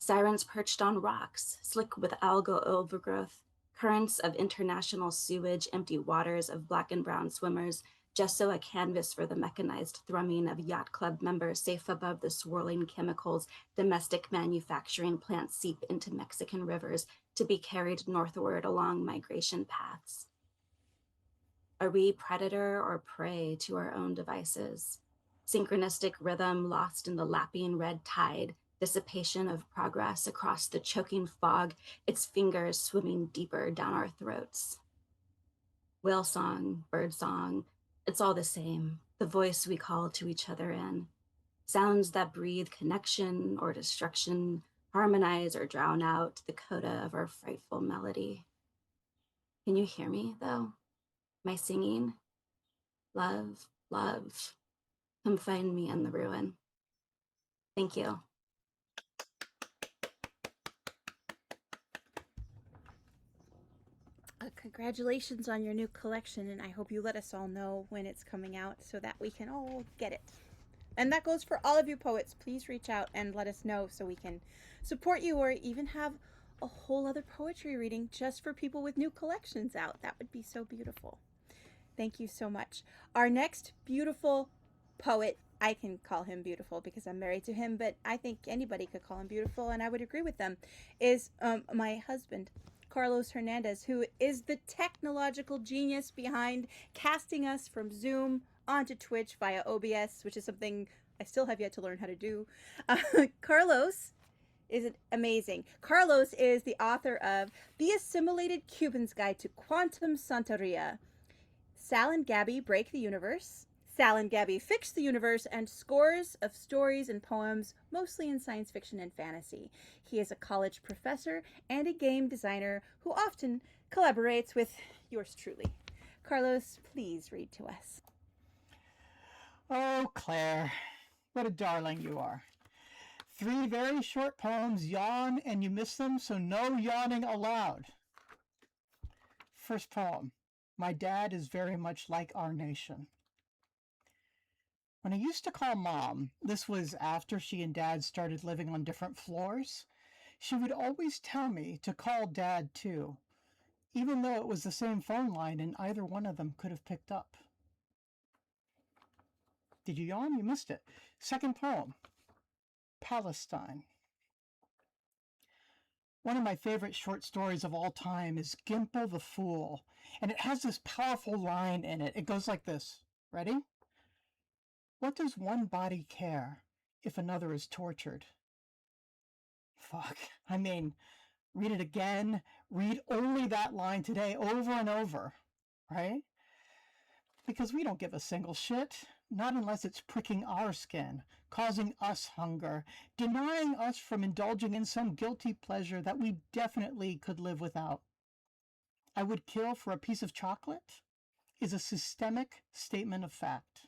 S12: Sirens perched on rocks, slick with algal overgrowth, currents of international sewage, empty waters of black and brown swimmers, just so a canvas for the mechanized thrumming of yacht club members safe above the swirling chemicals domestic manufacturing plants seep into Mexican rivers to be carried northward along migration paths. Are we predator or prey to our own devices? Synchronistic rhythm lost in the lapping red tide, dissipation of progress across the choking fog, its fingers swimming deeper down our throats. Whale song, bird song, it's all the same, the voice we call to each other in. Sounds that breathe connection or destruction, harmonize or drown out the coda of our frightful melody. Can you hear me, though? My singing? Love, love, come find me in the ruin. Thank you.
S1: Congratulations on your new collection, and I hope you let us all know when it's coming out so that we can all get it. And that goes for all of you poets. Please reach out and let us know so we can support you, or even have a whole other poetry reading just for people with new collections out. That would be so beautiful. Thank you so much. Our next beautiful poet, I can call him beautiful because I'm married to him, but I think anybody could call him beautiful, and I would agree with them, is my husband, Carlos Hernandez, who is the technological genius behind casting us from Zoom onto Twitch via OBS, which is something I still have yet to learn how to do. Carlos is amazing. Carlos is the author of The Assimilated Cuban's Guide to Quantum Santeria, Sal and Gabby Break the Universe, Sal and Gabby Fix the Universe, and scores of stories and poems, mostly in science fiction and fantasy. He is a college professor and a game designer who often collaborates with yours truly. Carlos, please read to us.
S2: Oh, Claire, what a darling you are. 3 very short poems, yawn and you miss them, so no yawning allowed. First poem, My Dad is Very Much Like Our Nation. When I used to call Mom, this was after she and Dad started living on different floors, she would always tell me to call Dad too, even though it was the same phone line and either one of them could have picked up. Did you yawn? You missed it. Second poem, Palestine. One of my favorite short stories of all time is Gimple the Fool, and it has this powerful line in it. It goes like this. Ready? What does one body care if another is tortured? Fuck. I mean, read it again. Read only that line today over and over, right? Because we don't give a single shit. Not unless it's pricking our skin, causing us hunger, denying us from indulging in some guilty pleasure that we definitely could live without. I would kill for a piece of chocolate is a systemic statement of fact.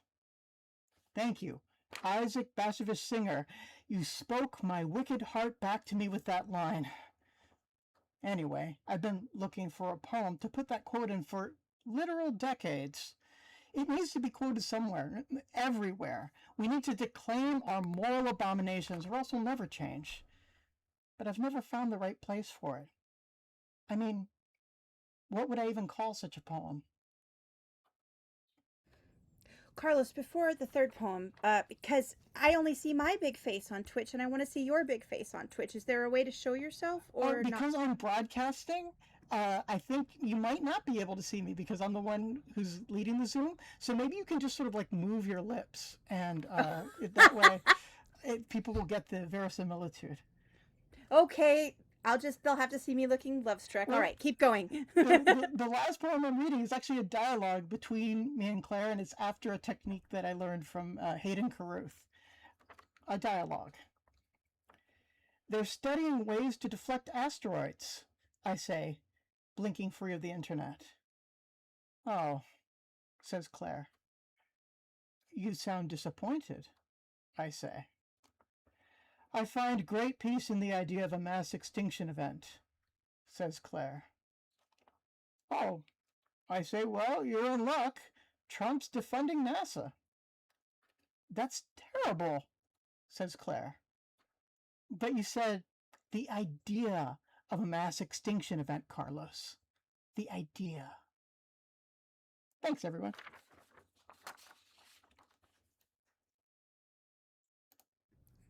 S2: Thank you, Isaac Bashevish Singer. You spoke my wicked heart back to me with that line. Anyway, I've been looking for a poem to put that quote in for literal decades. It needs to be quoted somewhere, everywhere. We need to declaim our moral abominations or else we'll never change. But I've never found the right place for it. I mean, what would I even call such a poem?
S1: Carlos, before the third poem, because I only see my big face on Twitch and I want to see your big face on Twitch, is there a way to show yourself or
S2: because
S1: not?
S2: I'm broadcasting, I think you might not be able to see me because I'm the one who's leading the Zoom. So maybe you can just sort of like move your lips and that way people will get the verisimilitude.
S1: Okay, they'll have to see me looking love struck.
S2: Well,
S1: all right, keep going.
S2: the last poem I'm reading is actually a dialogue between me and Claire, and it's after a technique that I learned from Hayden Carruth. A dialogue. They're studying ways to deflect asteroids, I say, blinking free of the internet. Oh, says Claire. You sound disappointed, I say. I find great peace in the idea of a mass extinction event, says Claire. Oh, I say, well, you're in luck. Trump's defunding NASA. That's terrible, says Claire. But you said the idea of a mass extinction event, Carlos. The idea. Thanks, everyone.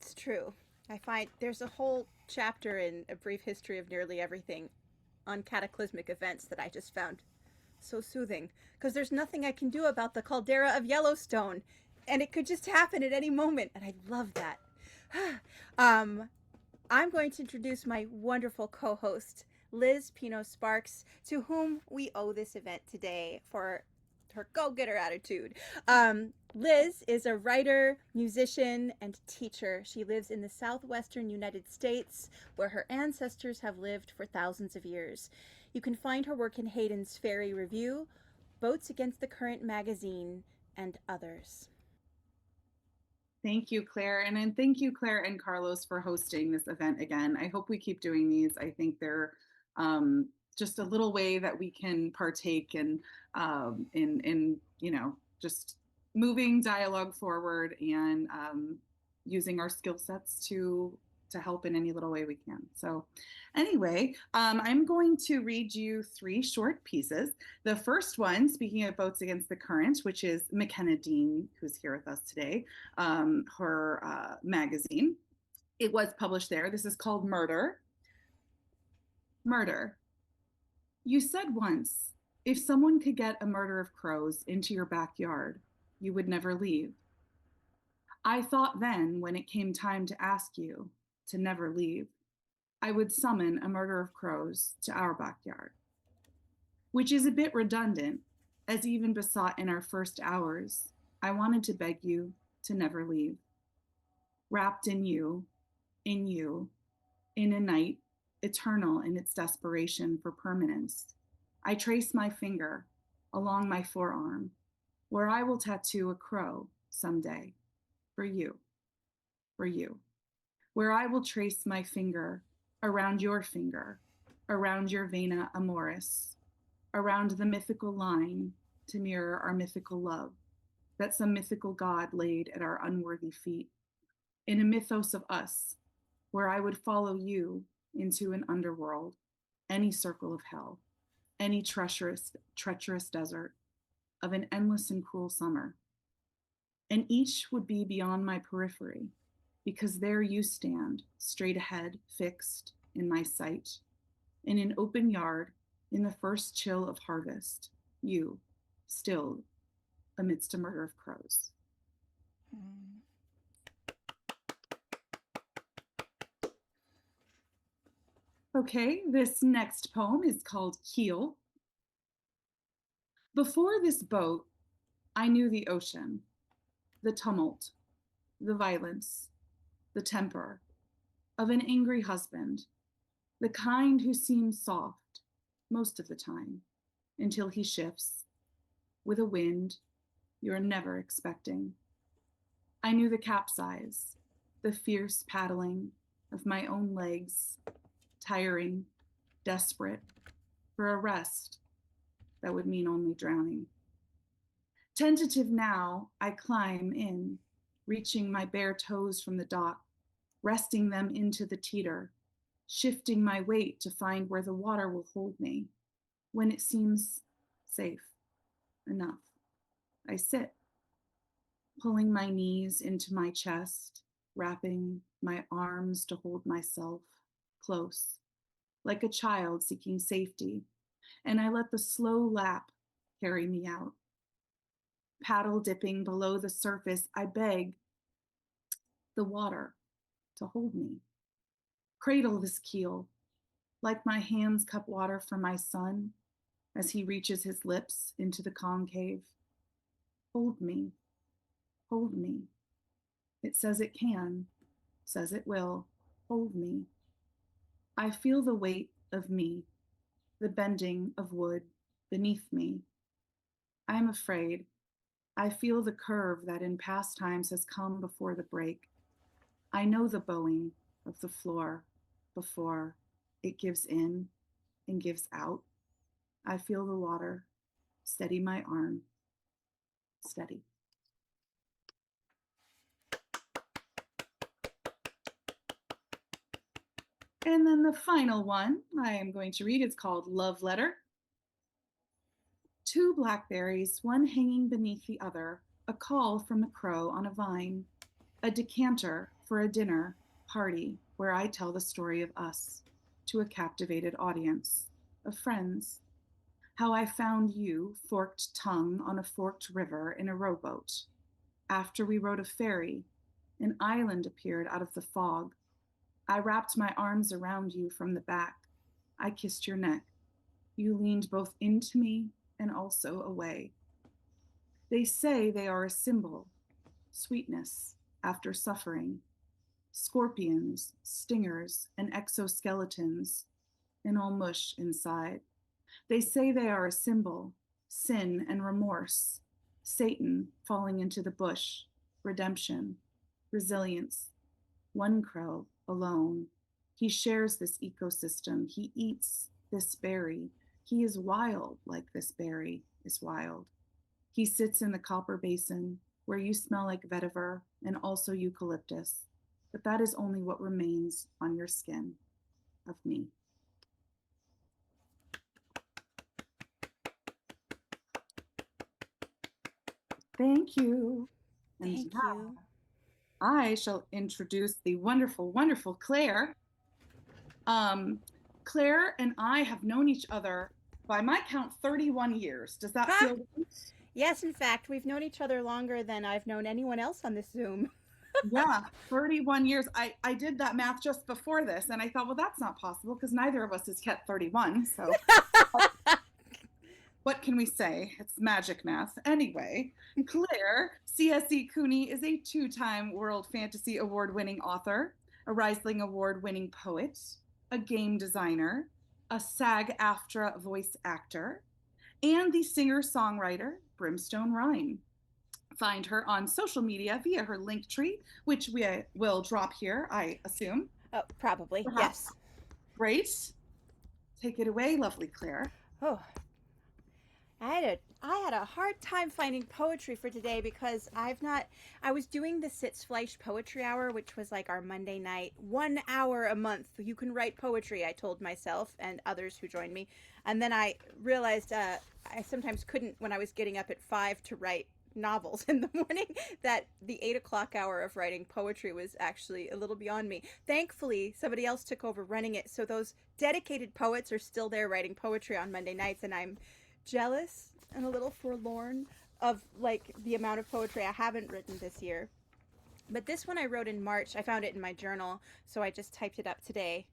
S1: It's true. I find there's a whole chapter in A Brief History of Nearly Everything on cataclysmic events that I just found so soothing. Because there's nothing I can do about the caldera of Yellowstone. And it could just happen at any moment. And I love that. I'm going to introduce my wonderful co-host, Liz Pino Sparks, to whom we owe this event today for her go-getter attitude. Liz is a writer, musician, and teacher. She lives in the southwestern United States, where her ancestors have lived for thousands of years. You can find her work in Hayden's Fairy Review, Boats Against the Current magazine, and others.
S3: Thank you, Claire. And then thank you, Claire and Carlos, for hosting this event again. I hope we keep doing these. I think they're just a little way that we can partake in just moving dialogue forward and using our skill sets to help in any little way we can. So anyway, I'm going to read you 3 short pieces. The first one, speaking of Boats Against the Current, which is McKenna Deen, who's here with us today, her magazine. It was published there. This is called Murder. Murder. You said once, if someone could get a murder of crows into your backyard, you would never leave. I thought then, when it came time to ask you to never leave, I would summon a murder of crows to our backyard. Which is a bit redundant, as even besought in our first hours, I wanted to beg you to never leave. Wrapped in you, in a night, eternal in its desperation for permanence, I trace my finger along my forearm, where I will tattoo a crow someday, for you, where I will trace my finger around your vena amoris, around the mythical line to mirror our mythical love that some mythical god laid at our unworthy feet, in a mythos of us, where I would follow you into an underworld, any circle of hell, any treacherous desert of an endless and cruel summer. And each would be beyond my periphery, because there you stand, straight ahead, fixed in my sight, in an open yard, in the first chill of harvest, you, still amidst a murder of crows. Okay, this next poem is called Keel. Before this boat, I knew the ocean, the tumult, the violence, the temper of an angry husband, the kind who seems soft most of the time until he shifts with a wind you're never expecting. I knew the capsize, the fierce paddling of my own legs, tiring, desperate for a rest that would mean only drowning. Tentative now, I climb in, reaching my bare toes from the dock, resting them into the teeter, shifting my weight to find where the water will hold me. When it seems safe enough, I sit, pulling my knees into my chest, wrapping my arms to hold myself close, like a child seeking safety, and I let the slow lap carry me out. Paddle dipping below the surface, I beg the water to hold me. Cradle this keel, like my hands cup water for my son as he reaches his lips into the concave. Hold me, hold me. It says it can, says it will. Hold me. I feel the weight of me, the bending of wood beneath me. I am afraid. I feel the curve that in past times has come before the break. I know the bowing of the floor before it gives in and gives out. I feel the water steady my arm, steady. And then the final one I am going to read is called Love Letter. 2 blackberries, one hanging beneath the other, a call from a crow on a vine, a decanter for a dinner party where I tell the story of us to a captivated audience of friends. How I found you, forked tongue on a forked river in a rowboat. After we rode a ferry, an island appeared out of the fog. I wrapped my arms around you from the back. I kissed your neck. You leaned both into me and also away. They say they are a symbol, sweetness after suffering, scorpions, stingers, and exoskeletons, and all mush inside. They say they are a symbol, sin and remorse, Satan falling into the bush, redemption, resilience. One crow alone. He shares this ecosystem. He eats this berry. He is wild like this berry is wild. He sits in the copper basin where you smell like vetiver and also eucalyptus, but that is only what remains on your skin of me. Thank you. And
S1: Thank
S3: now
S1: you.
S3: I shall introduce the wonderful, wonderful Claire. Claire and I have known each other, by my count, 31 years. Does that feel right?
S1: Yes, in fact, we've known each other longer than I've known anyone else on this Zoom.
S3: Yeah, 31 years. I did that math just before this, and I thought, well, that's not possible because neither of us has kept 31. So what can we say? It's magic math. Anyway, Claire CSE Cooney is a 2-time World Fantasy Award-winning author, a Rising Award-winning poet, a game designer, a SAG-AFTRA voice actor, and the singer-songwriter Brimstone Rhyme. Find her on social media via her link tree, which we will drop here, I assume.
S1: Oh, probably.
S3: Perhaps.
S1: Yes.
S3: Great. Take it away, lovely Claire.
S1: Oh, I had a hard time finding poetry for today because I was doing the Sitzfleisch Poetry Hour, which was like our Monday night, 1 hour a month. You can write poetry, I told myself and others who joined me. And then I realized I sometimes couldn't, when I was getting up at 5 to write novels in the morning, that the 8 o'clock hour of writing poetry was actually a little beyond me. Thankfully, somebody else took over running it, so those dedicated poets are still there writing poetry on Monday nights, and I'm jealous and a little forlorn of like the amount of poetry I haven't written this year. But this one I wrote in March. I found it in my journal, so I just typed it up today.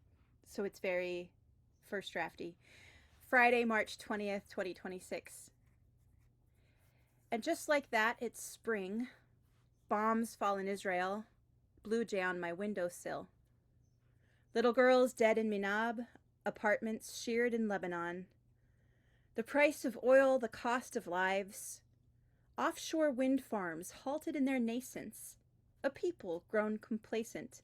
S1: So it's very first drafty. Friday, March 20th, 2026. And just like that, it's spring. Bombs fall in Israel. Blue jay on my windowsill. Little girls dead in Minab. Apartments sheared in Lebanon. The price of oil, the cost of lives. Offshore wind farms halted in their nascence. A people grown complacent.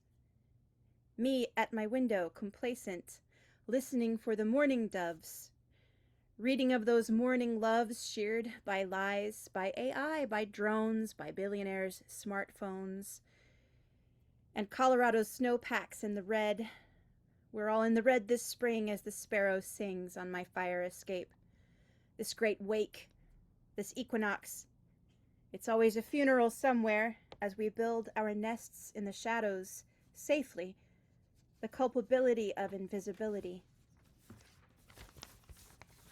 S1: Me at my window, complacent, listening for the morning doves. Reading of those morning loves sheared by lies, by AI, by drones, by billionaires' smartphones. And Colorado's snowpacks in the red. We're all in the red this spring as the sparrow sings on my fire escape. This great wake, this equinox. It's always a funeral somewhere as we build our nests in the shadows safely. The culpability of invisibility.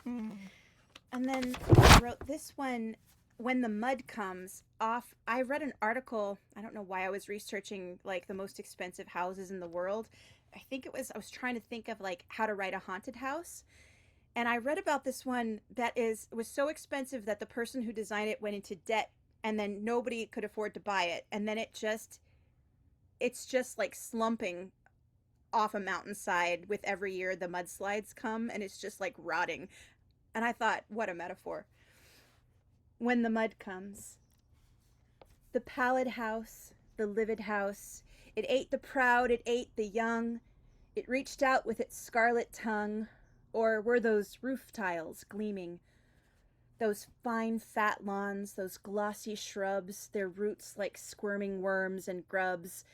S1: And then I wrote this one, When the Mud Comes, off. I read an article, I don't know why I was researching like the most expensive houses in the world. I was trying to think of like how to write a haunted house. And I read about this one that was so expensive that the person who designed it went into debt and then nobody could afford to buy it. And then it's just like slumping off a mountainside with every year the mudslides come, and it's just like rotting. And I thought, what a metaphor. When the mud comes. The pallid house, the livid house, it ate the proud, it ate the young, it reached out with its scarlet tongue, or were those roof tiles gleaming? Those fine fat lawns, those glossy shrubs, their roots like squirming worms and grubs,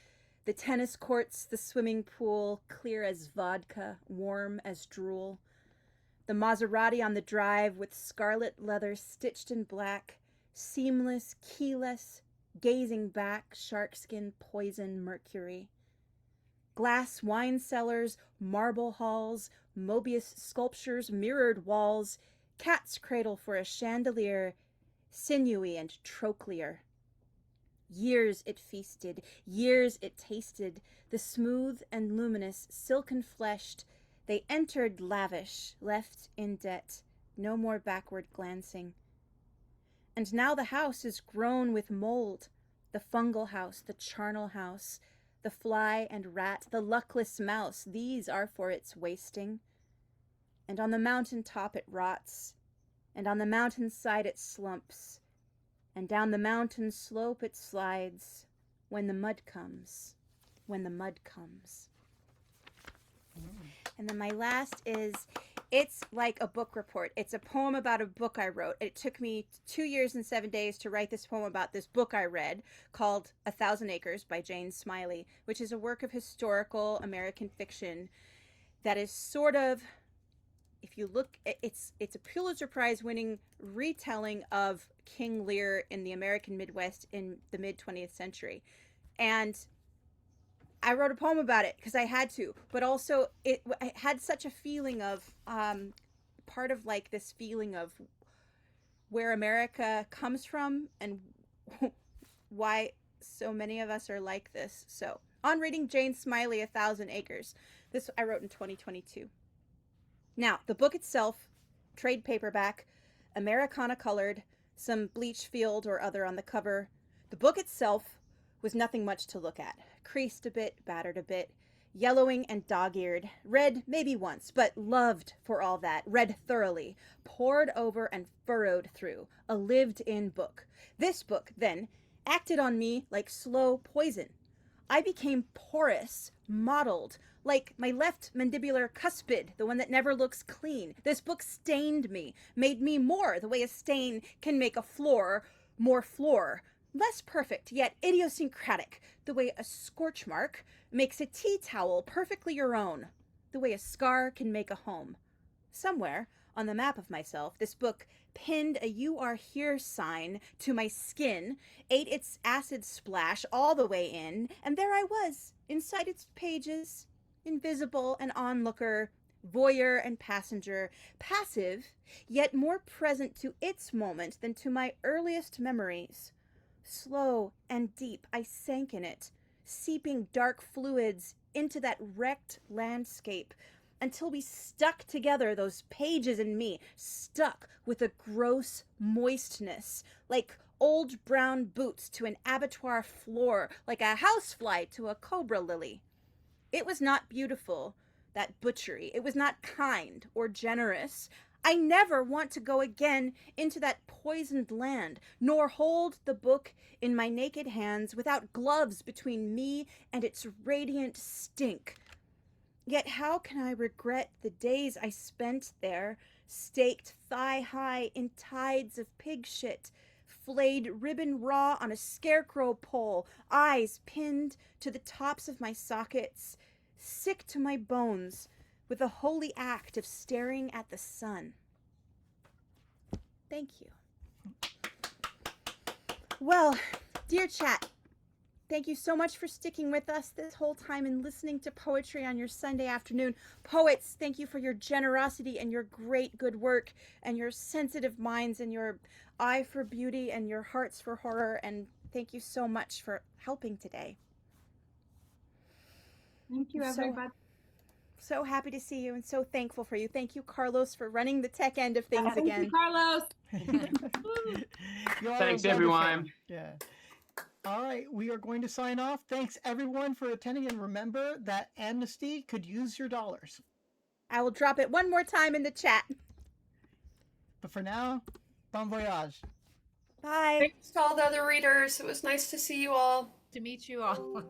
S1: the tennis courts, the swimming pool, clear as vodka, warm as drool. The Maserati on the drive with scarlet leather stitched in black, seamless, keyless, gazing back, sharkskin, poison, mercury. Glass wine cellars, marble halls, Mobius sculptures, mirrored walls, cat's cradle for a chandelier, sinewy and trochlear. Years it feasted, years it tasted, the smooth and luminous, silken fleshed. They entered lavish, left in debt, no more backward glancing. And now the house is grown with mold, the fungal house, the charnel house, the fly and rat, the luckless mouse, these are for its wasting. And on the mountain top it rots, and on the mountain side it slumps, and down the mountain slope it slides, when the mud comes, when the mud comes. And then my last is, it's like a book report. It's a poem about a book I wrote. It took me 2 years and 7 days to write this poem about this book I read called 1,000 Acres by Jane Smiley, which is a work of historical American fiction that is sort of, if you look, it's a Pulitzer Prize winning retelling of King Lear in the American Midwest in the mid-20th century. And I wrote a poem about it because I had to, but also it had such a feeling of, part of like this feeling of where America comes from and why so many of us are like this. So on reading Jane Smiley, 1,000 Acres, this I wrote in 2022. Now, the book itself, trade paperback, Americana colored, some bleach field or other on the cover. The book itself was nothing much to look at. Creased a bit, battered a bit, yellowing and dog-eared. Read maybe once, but loved for all that. Read thoroughly, pored over and furrowed through. A lived-in book. This book, then, acted on me like slow poison. I became porous, mottled, like my left mandibular cuspid, the one that never looks clean. This book stained me, made me more, the way a stain can make a floor more floor. Less perfect, yet idiosyncratic, the way a scorch mark makes a tea towel perfectly your own, the way a scar can make a home. Somewhere on the map of myself, this book pinned a "You Are Here" sign to my skin, ate its acid splash all the way in, and there I was, inside its pages, invisible and onlooker, voyeur and passenger, passive, yet more present to its moment than to my earliest memories. Slow and deep, I sank in it, seeping dark fluids into that wrecked landscape, until we stuck together, those pages and me, stuck with a gross moistness, like old brown boots to an abattoir floor, like a housefly to a cobra lily. It was not beautiful, that butchery. It was not kind or generous. I never want to go again into that poisoned land, nor hold the book in my naked hands without gloves between me and its radiant stink. Yet how can I regret the days I spent there, staked thigh-high in tides of pig shit, flayed ribbon raw on a scarecrow pole, eyes pinned to the tops of my sockets, sick to my bones with the holy act of staring at the sun. Thank you. Well, dear chat, thank you so much for sticking with us this whole time and listening to poetry on your Sunday afternoon. Poets, thank you for your generosity and your great good work and your sensitive minds and your eye for beauty and your hearts for horror. And thank you so much for helping today.
S3: Thank you, everybody.
S1: So happy to see you and so thankful for you. Thank you, Carlos, for running the tech end of things again.
S3: Thank you, Carlos.
S8: Thanks, everyone.
S2: Yeah. All right, we are going to sign off. Thanks, everyone, for attending. And remember that Amnesty could use your dollars.
S1: I will drop it one more time in the chat.
S2: But for now, bon voyage.
S1: Bye.
S7: Thanks to all the other readers. It was nice to see you all.
S11: To meet you all.